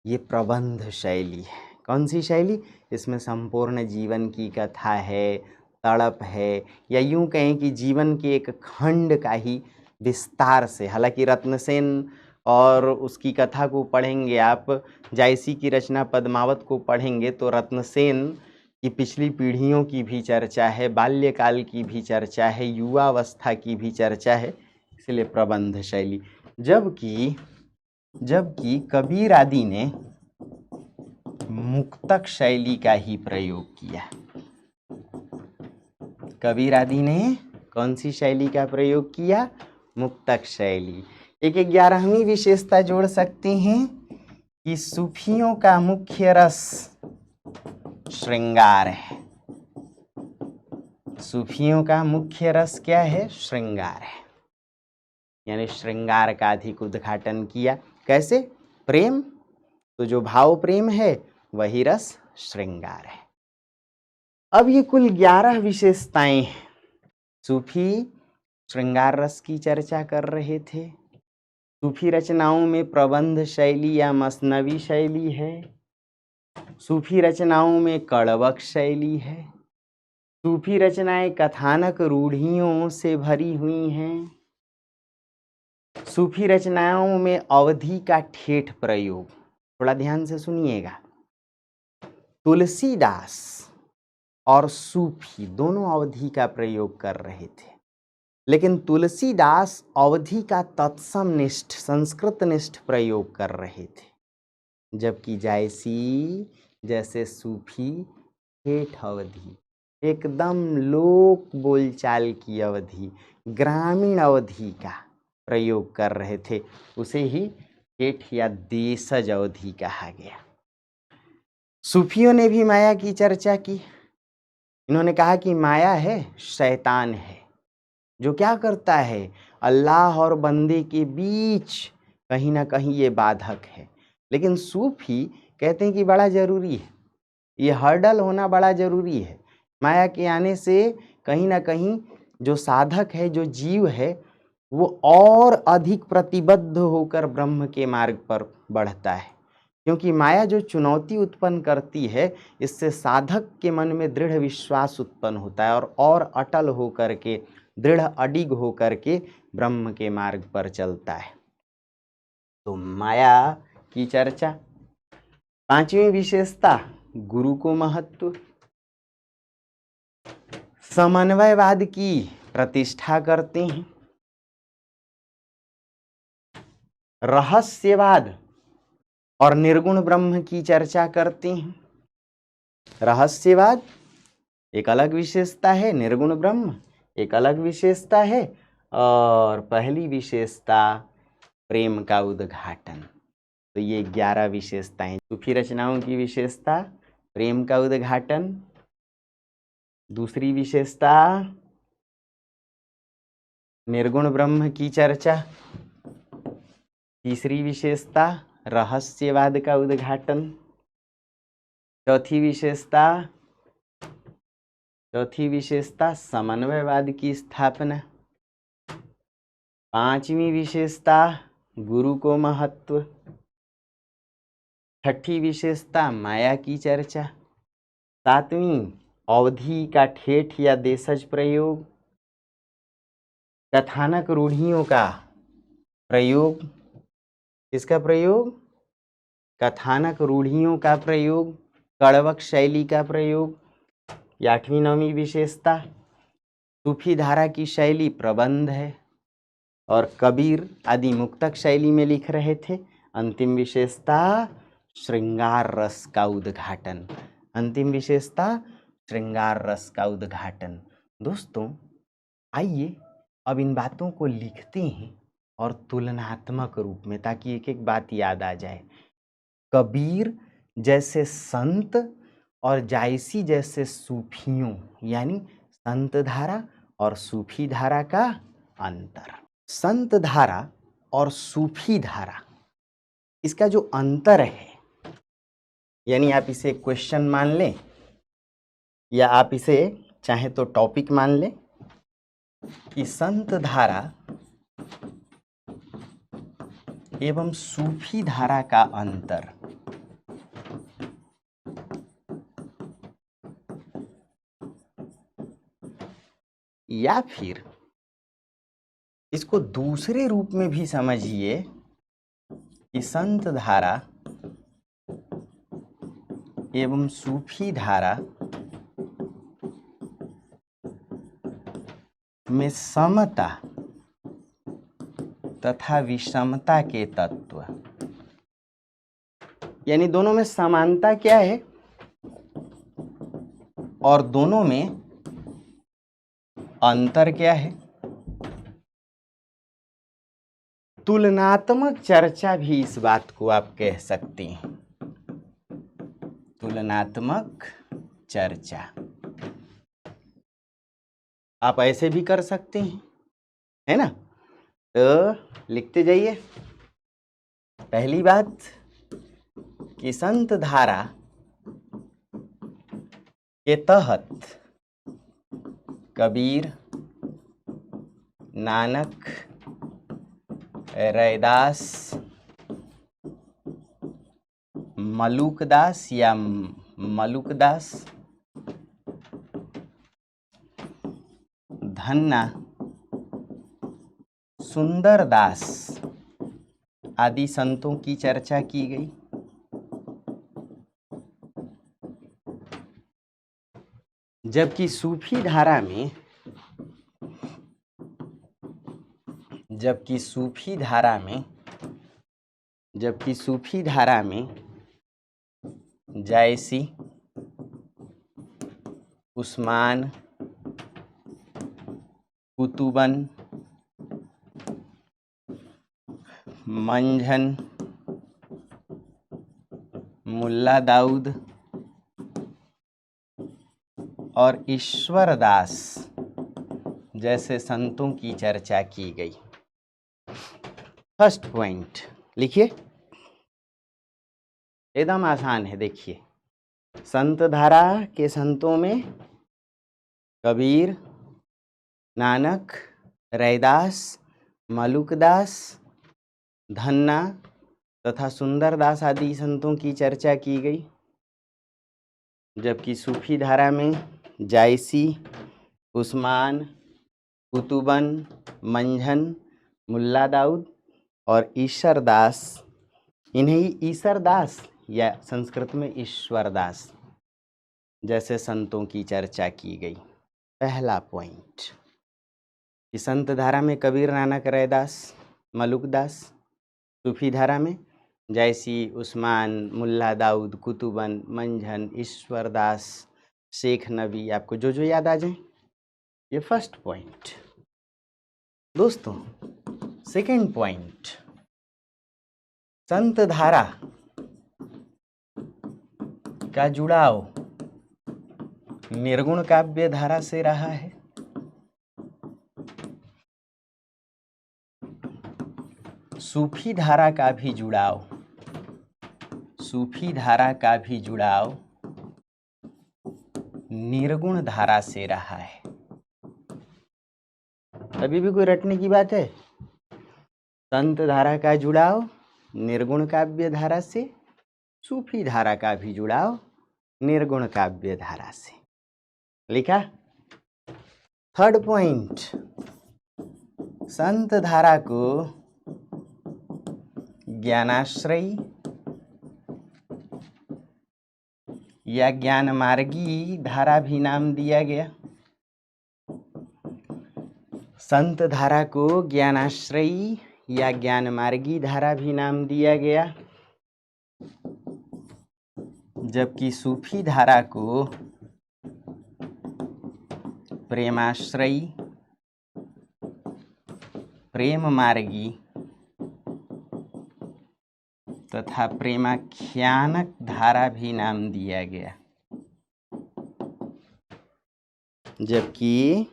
ये प्रबंध शैली है। कौन सी शैली? इसमें संपूर्ण जीवन की कथा है, तड़प है, या यूं कहें कि जीवन के एक खंड का ही विस्तार से। हालांकि रत्नसेन और उसकी कथा को पढ़ेंगे आप, जायसी की रचना पद्मावत को पढ़ेंगे तो रत्नसेन की पिछली पीढ़ियों की भी चर्चा है, बाल्यकाल की भी चर्चा है, युवावस्था की भी चर्चा है, इसलिए प्रबंध शैली। जबकि कबीर आदि ने मुक्तक शैली का ही प्रयोग किया। कबीर आदि ने कौन सी शैली का प्रयोग किया? मुक्तक शैली। एक 11वीं विशेषता जोड़ सकते हैं कि सूफियों का मुख्य रस श्रृंगार है। सूफियों का मुख्य रस क्या है? श्रृंगार है। यानी श्रृंगार का अधिक उद्घाटन किया। कैसे? प्रेम, तो जो भाव प्रेम है वही रस श्रृंगार है। अब ये कुल 11 विशेषताएं हैं। सूफी श्रृंगार रस की चर्चा कर रहे थे, सूफी रचनाओं में प्रबंध शैली या मसनवी शैली है। सूफी रचनाओं में कड़वक शैली है। सूफी रचनाएं कथानक रूढ़ियों से भरी हुई हैं। सूफी रचनाओं में अवधि का ठेठ प्रयोग, थोड़ा ध्यान से सुनिएगा। तुलसीदास और सूफी दोनों अवधि का प्रयोग कर रहे थे, लेकिन तुलसीदास अवधि का तत्समनिष्ठ संस्कृतनिष्ठ प्रयोग कर रहे थे, जबकि जायसी जैसे सूफी ठेठ अवधि, एकदम लोक बोलचाल की अवधि, ग्रामीण अवधि का प्रयोग कर रहे थे। उसे ही ठेठ या देशज अवधि कहा गया। सूफियों ने भी माया की चर्चा की। इन्होंने कहा कि माया है, शैतान है, जो क्या करता है, अल्लाह और बंदे के बीच कहीं ना कहीं ये बाधक है। लेकिन सूफी कहते हैं कि बड़ा जरूरी है, ये हर्डल होना बड़ा जरूरी है। माया के आने से कहीं ना कहीं जो साधक है, जो जीव है, वो और अधिक प्रतिबद्ध होकर ब्रह्म के मार्ग पर बढ़ता है। क्योंकि माया जो चुनौती उत्पन्न करती है, इससे साधक के मन में दृढ़ विश्वास उत्पन्न होता है और अटल होकर के, दृढ़ अडिग होकर के ब्रह्म के मार्ग पर चलता है। तो माया की चर्चा। पांचवी विशेषता, गुरु को महत्व। समन्वयवाद की प्रतिष्ठा करते हैं। रहस्यवाद और निर्गुण ब्रह्म की चर्चा करते हैं। रहस्यवाद एक अलग विशेषता है, निर्गुण ब्रह्म एक अलग विशेषता है, और पहली विशेषता प्रेम का उद्घाटन। तो ये 11 विशेषताएं। सूफी रचनाओं की विशेषता प्रेम का उद्घाटन, दूसरी विशेषता निर्गुण ब्रह्म की चर्चा, तीसरी विशेषता रहस्यवाद का उद्घाटन, चौथी विशेषता समन्वयवाद की स्थापना, पांचवी विशेषता गुरु को महत्व, छठी विशेषता माया की चर्चा, सातवीं अवधि का ठेठ या देशज प्रयोग, कथानक रूढ़ियों का प्रयोग। किसका प्रयोग? कथानक रूढ़ियों का प्रयोग, कड़वक शैली का प्रयोग। आठवीं नौवीं विशेषता सूफी धारा की शैली प्रबंध है और कबीर आदि मुक्तक शैली में लिख रहे थे। अंतिम विशेषता श्रृंगार रस का उद्घाटन। अंतिम विशेषता श्रृंगार रस का उद्घाटन। दोस्तों, आइए अब इन बातों को लिखते हैं और तुलनात्मक रूप में, ताकि एक एक बात याद आ जाए। कबीर जैसे संत और जायसी जैसे सूफियों, यानी संत धारा और सूफी धारा का अंतर। संत धारा और सूफी धारा, इसका जो अंतर है, यानी आप इसे क्वेश्चन मान लें या आप इसे चाहे तो टॉपिक मान लें कि संत धारा एवं सूफी धारा का अंतर। या फिर इसको दूसरे रूप में भी समझिए कि संत धारा एवं सूफी धारा में समता तथा विषमता के तत्व, यानी दोनों में समानता क्या है और दोनों में अंतर क्या है। तुलनात्मक चर्चा भी इस बात को आप कह सकते हैं। तुलनात्मक चर्चा आप ऐसे भी कर सकते हैं, है ना। तो लिखते जाइए। पहली बात कि संत धारा के तहत कबीर, नानक, रैदास, मलुकदास या मलुकदास, धन्ना, सुंदरदास आदि संतों की चर्चा की गई। जबकि सूफी धारा में जायसी, उस्मान, कुतुबन, मंझन, मुल्ला दाऊद और ईश्वरदास जैसे संतों की चर्चा की गई। फर्स्ट पॉइंट लिखिए, एकदम आसान है। देखिए, संत धारा के संतों में कबीर, नानक, रैदास, मलुकदास, धन्ना तथा सुंदरदास आदि संतों की चर्चा की गई। जबकि सूफी धारा में जायसी, उस्मान, कुतुबन, मंझन, मुल्ला दाऊद और ईश्वरदास, इन्हें ईश्वरदास या संस्कृत में ईश्वरदास जैसे संतों की चर्चा की गई। पहला पॉइंट कि संत धारा में कबीर, नानक, रैदास, मलुकदास, सूफी धारा में जायसी, उस्मान, मुल्ला दाऊद, कुतुबन, मंझन, ईश्वरदास, शेख नबी, आपको जो जो याद आ जाए। ये फर्स्ट पॉइंट। दोस्तों, सेकंड पॉइंट, संत धारा का जुड़ाव निर्गुण काव्य धारा से रहा है। सूफी धारा का भी जुड़ाव निर्गुण धारा से रहा है। अभी भी कोई रटने की बात है? संत धारा का जुड़ाव निर्गुण काव्य धारा से, सूफी धारा का भी जुड़ाव निर्गुण काव्य धारा से। लिखा। थर्ड पॉइंट, संत धारा को ज्ञानाश्रयी या ज्ञान मार्गी धारा भी नाम दिया गया। संत धारा को ज्ञानाश्रयी या ज्ञान मार्गी धारा भी नाम दिया गया। जबकि सूफी धारा को प्रेमाश्रयी, प्रेम मार्गी तथा प्रेमाख्यानक धारा भी नाम दिया गया। जबकि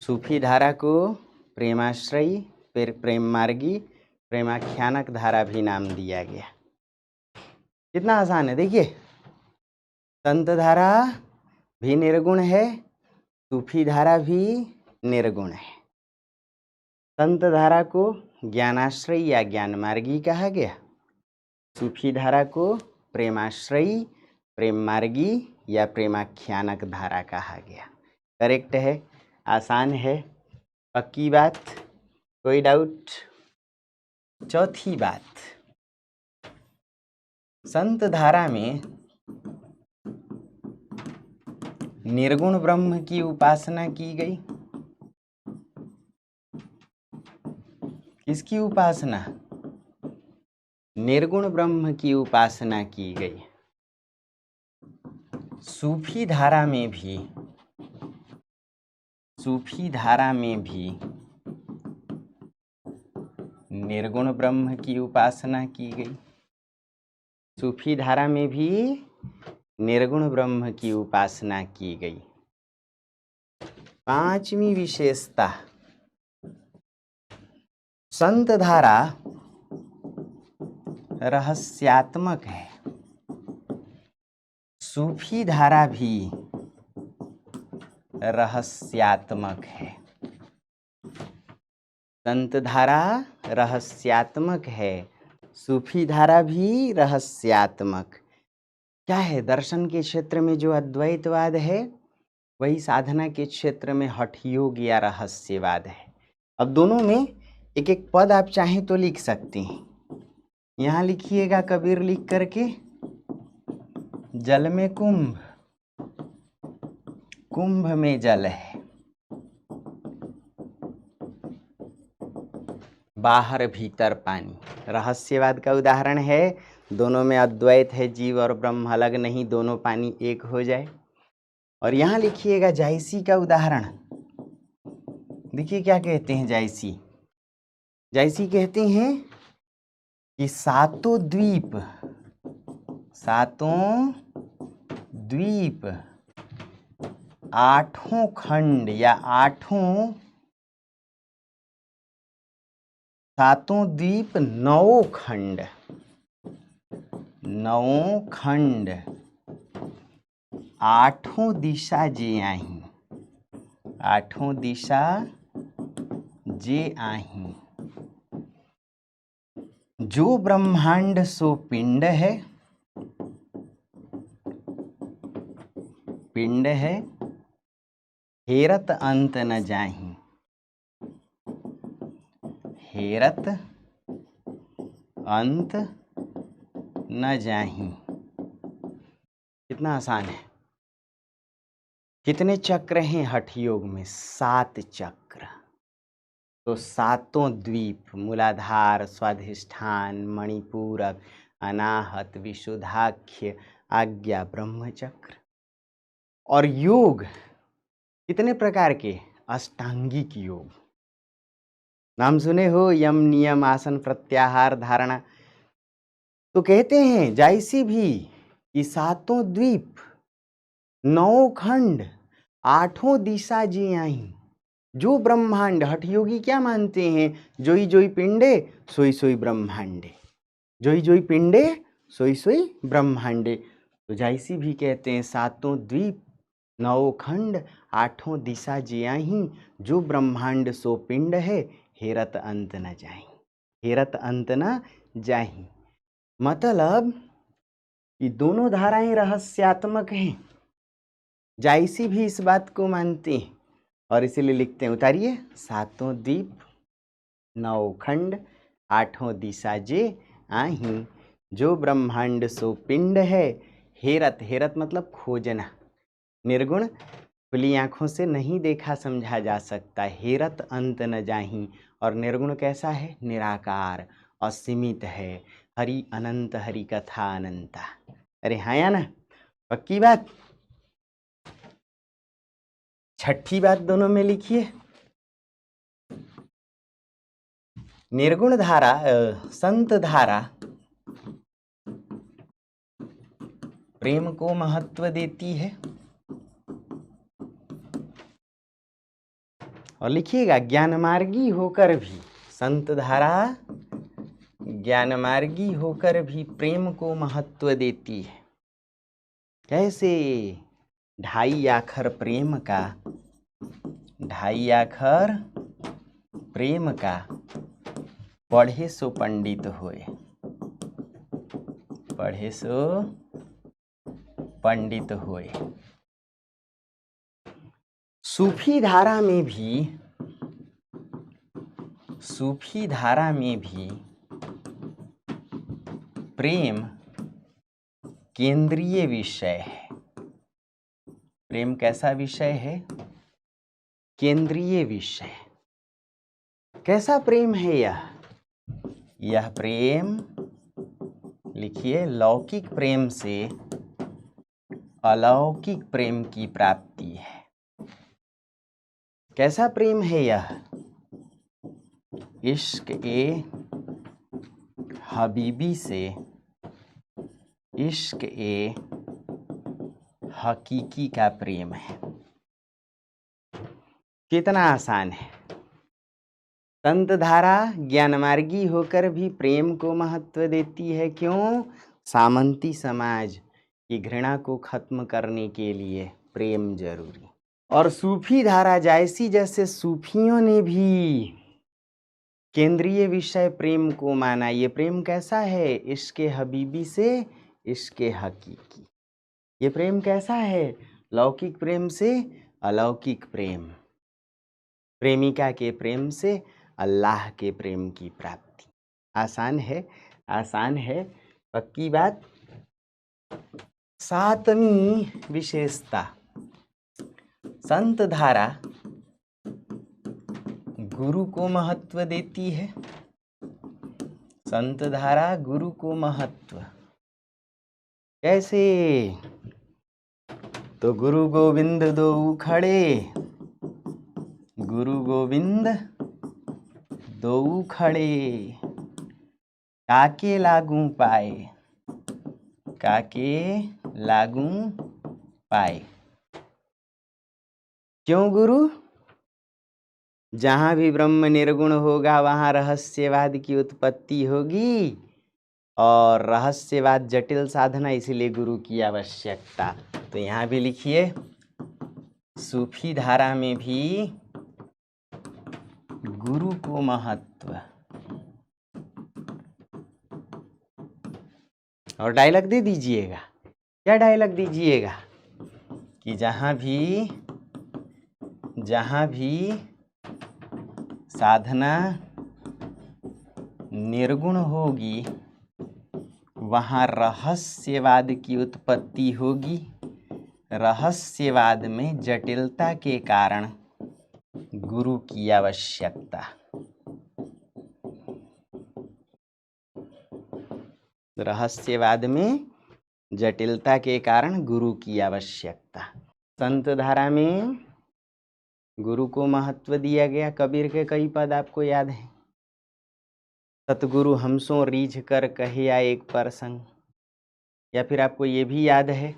सूफी धारा को प्रेमाश्रयी, प्रेम मार्गी, प्रेमाख्यानक धारा भी नाम दिया गया। कितना आसान है। देखिए, संत धारा भी निर्गुण है, सूफी धारा भी निर्गुण है। संत धारा को ज्ञानाश्रयी या ज्ञान मार्गी कहा गया, सूफी धारा को प्रेमाश्रयी, प्रेम मार्गी या प्रेमाख्यानक धारा कहा गया। करेक्ट है, आसान है, पक्की बात, कोई डाउट? चौथी बात, संत धारा में निर्गुण ब्रह्म की उपासना की गई। किसकी उपासना? निर्गुण ब्रह्म की उपासना की गई। सूफी धारा में भी निर्गुण ब्रह्म की उपासना की गई। सूफी धारा में भी निर्गुण ब्रह्म की उपासना की गई। पांचवी विशेषता, संत धारा रहस्यात्मक है, सूफी धारा भी रहस्यात्मक है। संत धारा रहस्यात्मक है, सूफी धारा भी रहस्यात्मक। क्या है? दर्शन के क्षेत्र में जो अद्वैतवाद है, वही साधना के क्षेत्र में हठ योग या रहस्यवाद है। अब दोनों में एक एक पद आप चाहें तो लिख सकते हैं। यहाँ लिखिएगा कबीर लिख करके, जल में कुंभ, कुंभ में जल है, बाहर भीतर पानी। रहस्यवाद का उदाहरण है, दोनों में अद्वैत है, जीव और ब्रह्म अलग नहीं, दोनों पानी एक हो जाए। और यहाँ लिखिएगा जायसी का उदाहरण। देखिए क्या कहते हैं जायसी। जायसी कहते हैं कि सातों द्वीप, सातों द्वीप, आठों खंड या आठों, सातों द्वीप नौ खंड, नौ खंड, आठों दिशा जे आही, आठों दिशा जे आही, जो ब्रह्मांड सो पिंड है, पिंड है, हेरत अंत न जाही, हेरत अंत न जाही। कितना आसान है। कितने चक्र हैं हठ योग में? 7 चक्र। तो सातों द्वीप, मूलाधार, स्वाधिष्ठान, मणिपूरक, अनाहत, विशुद्धाख्य, आज्ञा, ब्रह्मचक्र। और योग कितने प्रकार के? अष्टांगिक योग। नाम सुने हो, यम, नियम, आसन, प्रत्याहार, धारणा। तो कहते हैं जायसी भी कि सातों द्वीप, नौ खंड, आठों दिशा जी आई, जो ब्रह्मांड। हठ योगी क्या मानते हैं? जोई जोई पिंडे सोई सोई ब्रह्मांडे, जोई जोई पिंडे सोई सोई ब्रह्मांडे। तो जायसी भी कहते हैं सातों द्वीप, नौ खंड, आठों दिशा जे आही, जो ब्रह्मांड सो पिंड है, हेरत अंत न जाही, हेरत अंत न जाही। मतलब कि दोनों धाराएं रहस्यात्मक हैं। जायसी भी इस बात को मानते हैं और इसीलिए लिखते हैं, उतारिए, सातों द्वीप, नौ खंड, आठों दिशा जे आही, जो ब्रह्मांड सो पिंड है, हेरत, हेरत मतलब खोजना, निर्गुण खुली आंखों से नहीं देखा समझा जा सकता, हेरत अंत न जाही। और निर्गुण कैसा है? निराकार, असीमित है, हरि अनंत, हरि कथा अनंता। अरे हाँ या ना? पक्की बात। छठी बात दोनों में लिखिए, निर्गुण धारा, संत धारा प्रेम को महत्व देती है। और लिखिएगा ज्ञानमार्गी होकर भी, संत धारा ज्ञानमार्गी होकर भी प्रेम को महत्व देती है। कैसे? 2.5 आखर प्रेम का, 2.5 आखर प्रेम का, पढ़े सो पंडित होए, पढ़े सो पंडित होए। सूफी धारा में भी, सूफी धारा में भी प्रेम केंद्रीय विषय है। प्रेम कैसा विषय है? केंद्रीय विषय। कैसा प्रेम है यह? यह प्रेम, लिखिए, लौकिक प्रेम से अलौकिक प्रेम की प्राप्ति है। कैसा प्रेम है यह? इश्क ए हबीबी से इश्क ए हकीकी का प्रेम है। कितना आसान है। संत धारा ज्ञानमार्गी होकर भी प्रेम को महत्व देती है। क्यों? सामंती समाज की घृणा को खत्म करने के लिए प्रेम जरूरी। और सूफी धारा जायसी जैसे सूफियों ने भी केंद्रीय विषय प्रेम को माना। ये प्रेम कैसा है? इश्क़े हबीबी से इश्क़े हकीकी। ये प्रेम कैसा है? लौकिक प्रेम से अलौकिक प्रेम। प्रेमिका के प्रेम से अल्लाह के प्रेम की प्राप्ति। आसान है, आसान है, पक्की बात। सातवीं विशेषता, संत धारा गुरु को महत्व देती है। संत धारा गुरु को महत्व कैसे? तो गुरु गोविंद दो खड़े, गुरु गोविंद दो खड़े, काके लागू पाए, काके लागू पाए। क्यों गुरु? जहाँ भी ब्रह्म निर्गुण होगा वहाँ रहस्यवाद की उत्पत्ति होगी, और रहस्यवाद जटिल साधना, इसीलिए गुरु की आवश्यकता। तो यहाँ भी लिखिए, सूफी धारा में भी गुरु को महत्व। और डायलॉग दे दीजिएगा। क्या डायलॉग दीजिएगा? कि जहाँ भी साधना निर्गुण होगी वहाँ रहस्यवाद की उत्पत्ति होगी। रहस्यवाद में जटिलता के कारण गुरु की आवश्यकता। रहस्यवाद में जटिलता के कारण गुरु की आवश्यकता। संत धारा में गुरु को महत्व दिया गया। कबीर के कई पद आपको याद हैं। सतगुरु हमसो रीझ कर कहिया एक प्रसंग। या फिर आपको ये भी याद है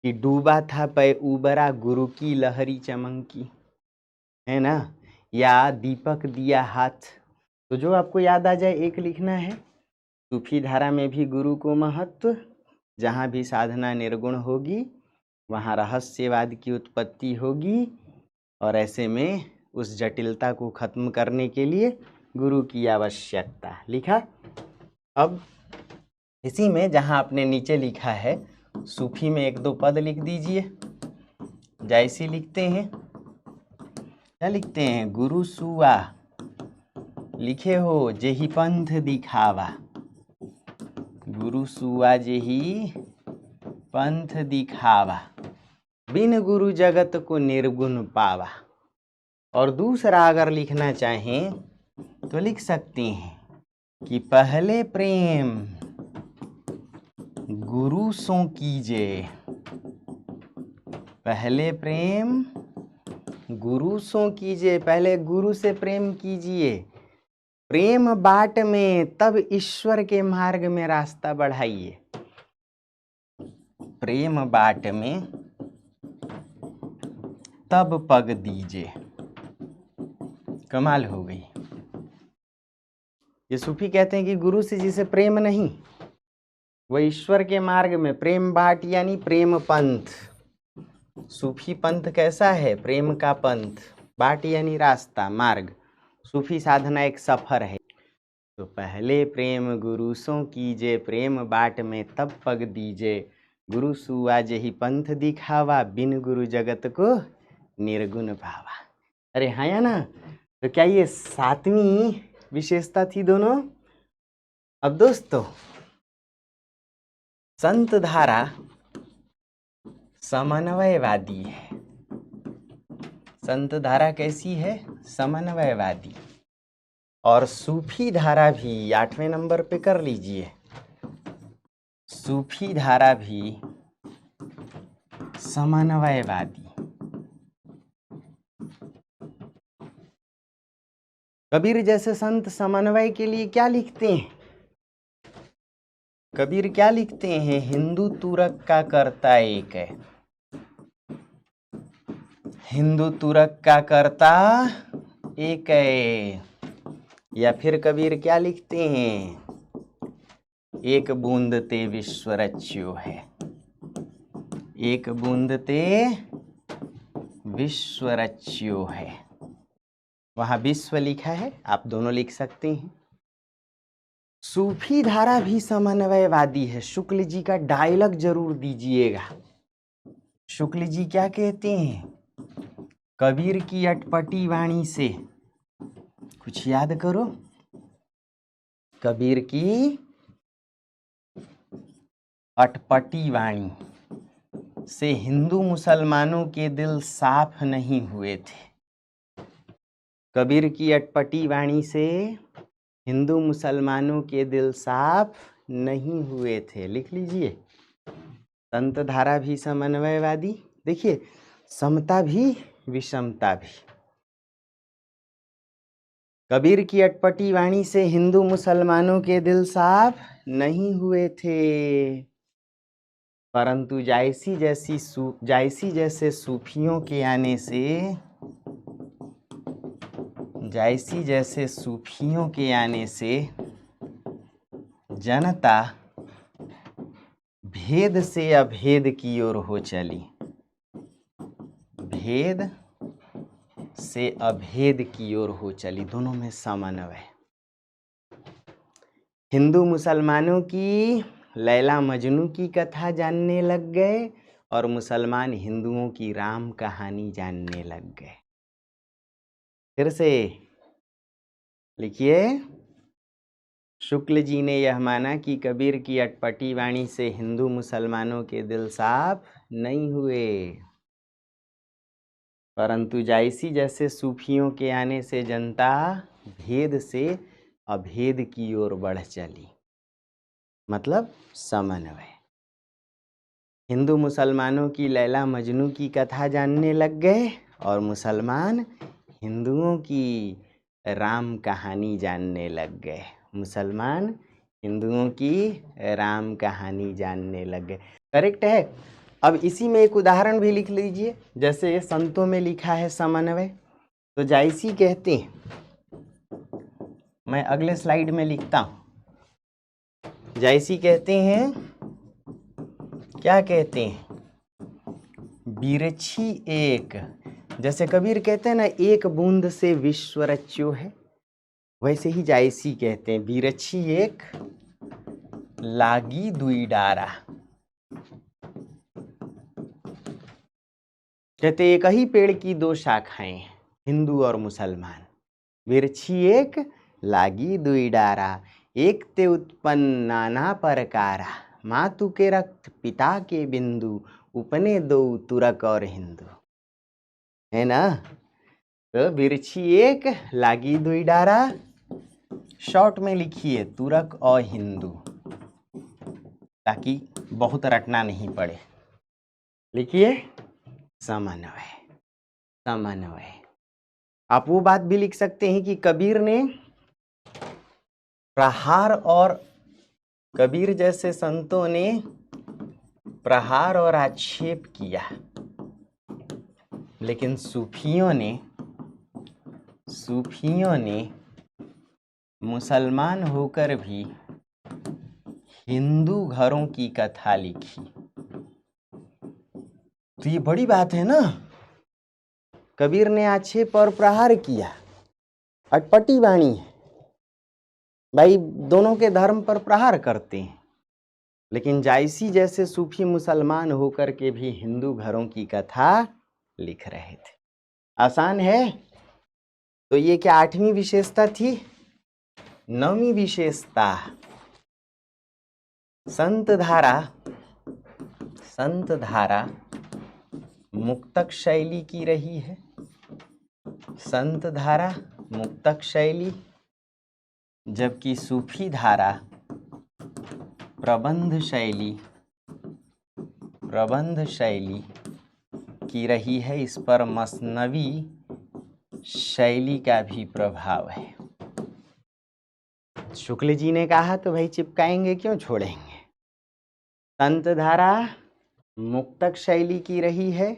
कि डूबा था पै उबरा गुरु की लहरी चमकी, है ना? या दीपक दिया हाथ। तो जो आपको याद आ जाए एक लिखना है। सूफी धारा में भी गुरु को महत्व। जहाँ भी साधना निर्गुण होगी वहाँ रहस्यवाद की उत्पत्ति होगी, और ऐसे में उस जटिलता को खत्म करने के लिए गुरु की आवश्यकता। लिखा? अब इसी में जहाँ आपने नीचे लिखा है सूफी में एक दो पद लिख दीजिए। जैसी लिखते हैं, क्या लिखते हैं? गुरु सुआ लिखे हो जेहि पंथ दिखावा, गुरु सुआ जेहि पंथ दिखावा, बिन गुरु जगत को निर्गुण पावा। और दूसरा अगर लिखना चाहें तो लिख सकते हैं कि पहले प्रेम गुरु सो कीजे, पहले प्रेम गुरु सो कीजिए। पहले गुरु से प्रेम कीजिए। प्रेम बाट में तब ईश्वर के मार्ग में रास्ता बढ़ाइए। प्रेम बाट में तब पग दीजिए। कमाल हो गई। ये सूफी कहते हैं कि गुरु से जिसे प्रेम नहीं, वह ईश्वर के मार्ग में, प्रेम बाट यानी प्रेम पंथ। सूफी पंथ कैसा है? प्रेम का पंथ। बाट यानी रास्ता, मार्ग। सूफी साधना एक सफर है। तो पहले प्रेम गुरु सो कीजे, प्रेम बाट में तब पग दीजे, गुरु सुआ जेहि पंथ दिखावा, बिन गुरु जगत को निर्गुण पावा। अरे हाँ या ना? तो क्या ये सातवीं विशेषता थी दोनों? अब दोस्तों, संत धारा समन्वयवादी है। संत धारा कैसी है? समन्वयवादी। और सूफी धारा भी 8वें नंबर पे कर लीजिए। सूफी धारा भी समन्वयवादी। कबीर जैसे संत समन्वय के लिए क्या लिखते हैं? कबीर क्या लिखते हैं? हिंदू तुरक का कर्ता एक है। हिंदू तुरक का कर्ता एक है। या फिर कबीर क्या लिखते हैं? एक बूंद ते विश्व रच्यो है। एक बूंद ते विश्व रच्यो है। वहाँ विश्व लिखा है, आप दोनों लिख सकते हैं। सूफी धारा भी समन्वयवादी है। शुक्ल जी का डायलॉग जरूर दीजिएगा। शुक्ल जी क्या कहते हैं? कबीर की अटपटी वाणी से, कुछ याद करो, कबीर की अटपटी वाणी से हिंदू मुसलमानों के दिल साफ नहीं हुए थे। कबीर की अटपटी वाणी से हिंदू मुसलमानों के दिल साफ नहीं हुए थे। लिख लीजिए। संत धारा भी समन्वयवादी, देखिए समता भी विषमता भी। कबीर की अटपटी वाणी से हिंदू मुसलमानों के दिल साफ नहीं हुए थे, परंतु जायसी जैसे सूफियों के आने से, जायसी जैसे सूफियों के आने से जनता भेद से अभेद की ओर हो चली। भेद से अभेद की ओर हो चली, दोनों में समन्वय। हिंदू मुसलमानों की लैला मजनू की कथा जानने लग गए और मुसलमान हिंदुओं की राम कहानी जानने लग गए। फिर से लिखिए। शुक्ल जी ने यह माना कि कबीर की अटपटी वाणी से हिंदू मुसलमानों के दिल साफ नहीं हुए, परंतु जायसी जैसे सूफियों के आने से जनता भेद से अभेद की ओर बढ़ चली, मतलब समन्वय। हिंदू मुसलमानों की लैला मजनू की कथा जानने लग गए और मुसलमान हिंदुओं की राम कहानी जानने लग गए। मुसलमान हिंदुओं की राम कहानी जानने लग गए। करेक्ट है। अब इसी में एक उदाहरण भी लिख लीजिए। जैसे संतों में लिखा है समन्वय, तो जायसी कहते हैं, मैं अगले स्लाइड में लिखता हूं। जायसी कहते हैं, क्या कहते हैं? बिरछी एक, जैसे कबीर कहते हैं ना, एक बूंद से विश्व रच्यो है, वैसे ही जायसी कहते हैं बिरछी एक लागी दुई डारा। कहते एक ही पेड़ की दो शाखाएं, हिंदू और मुसलमान। बिरछी एक लागी दुई डारा, एक ते उत्पन्न नाना परकारा, मातु के रक्त पिता के बिंदु, उपने दो तुरक और हिंदू। है ना? तो बिरछी एक लागी दुई डारा, शॉर्ट में लिखिए तुरक और हिंदू, ताकि बहुत रटना नहीं पड़े। लिखिए समन्वय। समन्वय। आप वो बात भी लिख सकते हैं कि कबीर ने प्रहार, और कबीर जैसे संतों ने प्रहार और आक्षेप किया, लेकिन सूफियों ने मुसलमान होकर भी हिंदू घरों की कथा लिखी। तो ये बड़ी बात है ना। कबीर ने आक्षेप और प्रहार किया, अटपटी वाणी है भाई, दोनों के धर्म पर प्रहार करते हैं, लेकिन जायसी जैसे सूफी मुसलमान होकर के भी हिंदू घरों की कथा लिख रहे थे। आसान है। तो ये क्या 8वीं विशेषता थी? 9वीं विशेषता, संत धारा मुक्तक शैली की रही है। संत धारा मुक्तक शैली, जबकि सूफी धारा प्रबंध शैली की रही है। इस पर मसनवी शैली का भी प्रभाव है। शुक्ल जी ने कहा तो भाई चिपकाएंगे क्यों, छोड़ेंगे। संत धारा मुक्तक शैली की रही है,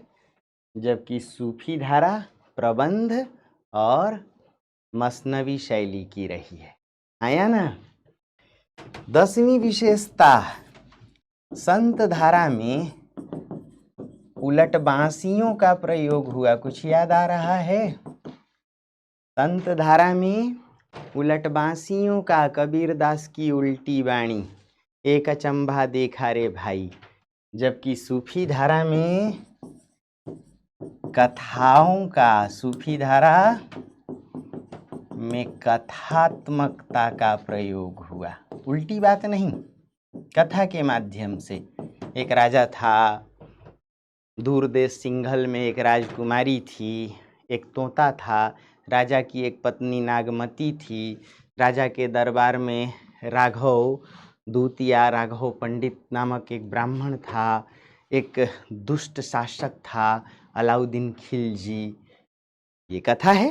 जबकि सूफी धारा प्रबंध और मसनवी शैली की रही है। आया ना? 10वीं विशेषता, संत धारा में उलट बांसियों का प्रयोग हुआ। कुछ याद आ रहा है? संत धारा में उलट बांसियों का कबीरदास की उल्टी बाणी, एक अचंभा देखा रे भाई। जबकि सूफी धारा में कथाओं का, सूफी धारा में कथात्मकता का प्रयोग हुआ। उल्टी बात नहीं, कथा के माध्यम से। एक राजा था, दूर देश सिंघल में एक राजकुमारी थी, एक तोता था, राजा की एक पत्नी नागमती थी। राजा के दरबार में राघव दूत या राघव पंडित नामक एक ब्राह्मण था। एक दुष्ट शासक था अलाउद्दीन खिलजी। ये कथा है।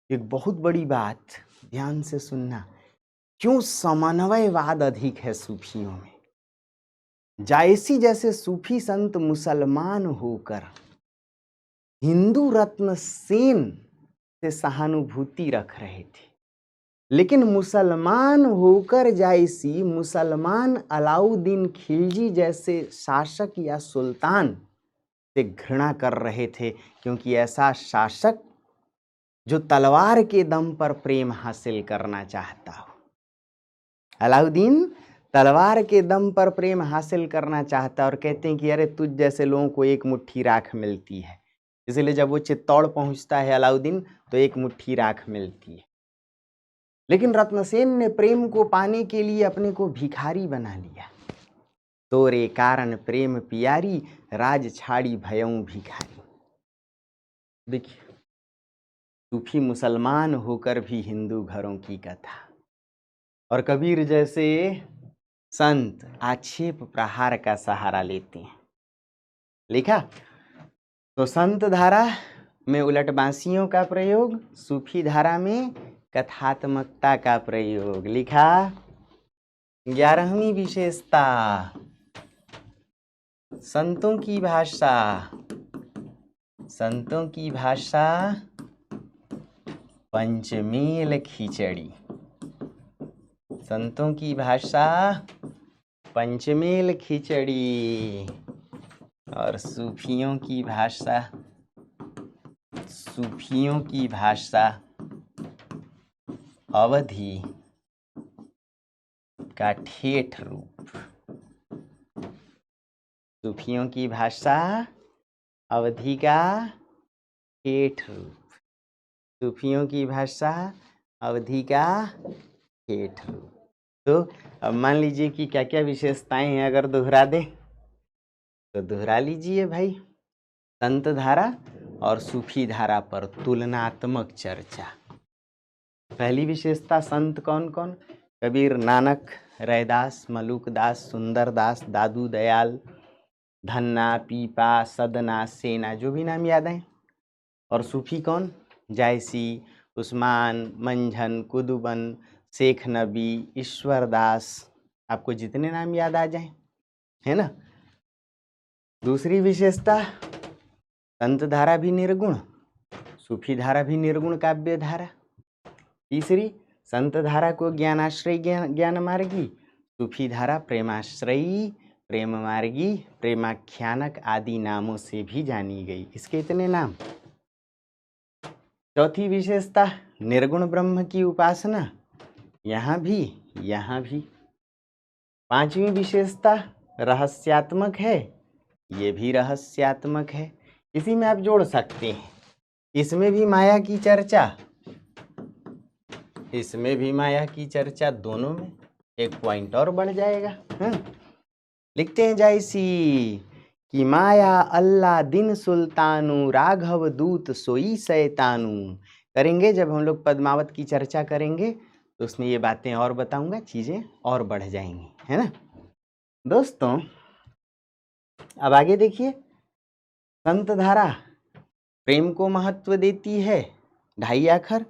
एक बहुत बड़ी बात, ध्यान से सुनना। क्यों समन्वयवाद अधिक है सूफियों में। जायसी जैसे सूफी संत मुसलमान होकर हिंदू रत्न सेन से सहानुभूति रख रहे थे, लेकिन मुसलमान होकर जायसी मुसलमान अलाउद्दीन खिलजी जैसे शासक या सुल्तान से घृणा कर रहे थे, क्योंकि ऐसा शासक जो तलवार के दम पर प्रेम हासिल करना चाहता हो। अलाउद्दीन तलवार के दम पर प्रेम हासिल करना चाहता, और कहते हैं कि अरे तुझ जैसे लोगों को एक मुट्ठी राख मिलती है। इसलिए जब वो चित्तौड़ पहुंचता है अलाउद्दीन, तो एक मुट्ठी राख मिलती है। लेकिन रत्नसेन ने प्रेम को पाने के लिए अपने को भिखारी बना लिया। तोरे कारण प्रेम पियारी, राज छाड़ी भयऊ भिखारी। देखिए, सूफी मुसलमान होकर भी हिंदू घरों की कथा, और कबीर जैसे संत आक्षेप प्रहार का सहारा लेते हैं। लिखा तो संत धारा में उलट बांसियों का प्रयोग, सूफी धारा में कथात्मकता का प्रयोग। लिखा 11वीं विशेषता, संतों की भाषा। संतों की भाषा पंचमेल खिचड़ी। संतों की भाषा पंचमेल खिचड़ी। और सूफियों की भाषा, सूफियों की भाषा अवधि का ठेठ रूप। सूफियों की भाषा अवधि का ठेठ रूप। सूफियों की भाषा अवधि का ठेठ रूप। तो अब मान लीजिए कि क्या क्या विशेषताएं हैं, अगर दोहरा दे तो दोहरा लीजिए भाई। संत धारा और सूफी धारा पर तुलनात्मक चर्चा। पहली विशेषता, संत कौन कौन? कबीर, नानक, रैदास, मलुकदास, सुंदरदास, दादू दयाल, धन्ना, पीपा, सदना, सेना, जो भी नाम याद आए। और सूफी कौन? जायसी, उस्मान, मंझन, कुदुबन, शेख नबी, ईश्वरदास, आपको जितने नाम याद आ जाए, है ना। दूसरी विशेषता, संत धारा भी निर्गुण, सूफी धारा भी निर्गुण काव्य धारा। तीसरी, संत धारा को ज्ञानाश्रयी ज्ञान मार्गी, सूफी धारा प्रेमाश्रयी, प्रेम मार्गी, प्रेमाख्यानक आदि नामों से भी जानी गई। इसके इतने नाम। चौथी विशेषता, निर्गुण ब्रह्म की उपासना, यहाँ भी यहाँ भी। पांचवी विशेषता, रहस्यात्मक है, ये भी रहस्यात्मक है। इसी में आप जोड़ सकते हैं, इसमें भी माया की चर्चा, इसमें भी माया की चर्चा, दोनों में एक पॉइंट और बढ़ जाएगा। लिखते हैं जायसी कि माया अल्लाह दिन सुल्तानू, राघव दूत सोई शैतानू। करेंगे जब हम लोग पद्मावत की चर्चा करेंगे तो उसमें ये बातें और बताऊंगा, चीजें और बढ़ जाएंगी, है ना दोस्तों। अब आगे देखिए, संत धारा प्रेम को महत्व देती है, 2.5 अक्षर।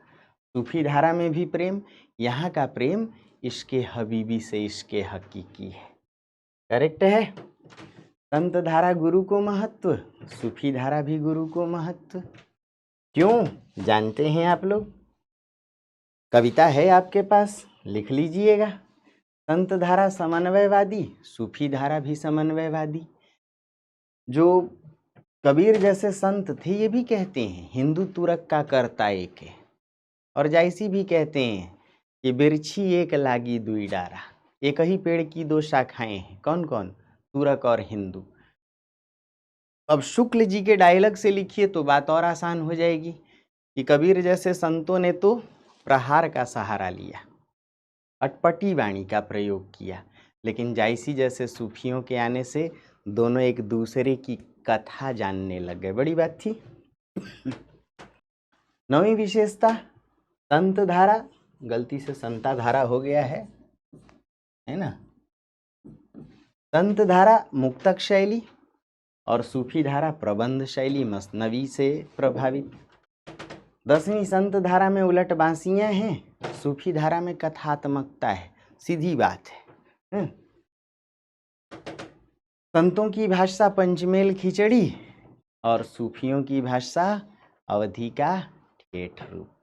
सूफी धारा में भी प्रेम, यहाँ का प्रेम इश्के हबीबी से इश्के हकीकी है। करेक्ट है। संत धारा गुरु को महत्व, सूफी धारा भी गुरु को महत्व। क्यों जानते हैं आप लोग? कविता है आपके पास, लिख लीजिएगा। संत धारा समन्वयवादी, सूफी धारा भी समन्वयवादी। जो कबीर जैसे संत थे ये भी कहते हैं, हिंदू तुरक का करता एक है। और जायसी भी कहते हैं कि बिरछी एक लागी दुई डारा, एक ही पेड़ की दो शाखाएं हैं। कौन कौन? तुरक और हिंदू। अब शुक्ल जी के डायलॉग से लिखिए तो बात और आसान हो जाएगी कि कबीर जैसे संतों ने तो प्रहार का सहारा लिया, अटपटी वाणी का प्रयोग किया, लेकिन जायसी जैसे सूफियों के आने से दोनों एक दूसरे की कथा जानने लग गए। बड़ी बात थी। 9वीं विशेषता संत धारा, गलती से संता धारा हो गया है ना। संत धारा मुक्तक शैली और सूफी धारा प्रबंध शैली मसनवी से प्रभावित। 10वीं संत धारा में उलट बांसियां हैं, सूफी धारा में कथात्मकता है। सीधी बात है। संतों की भाषा पंचमेल खिचड़ी और सूफियों की भाषा अवधि का ठेठ रूप।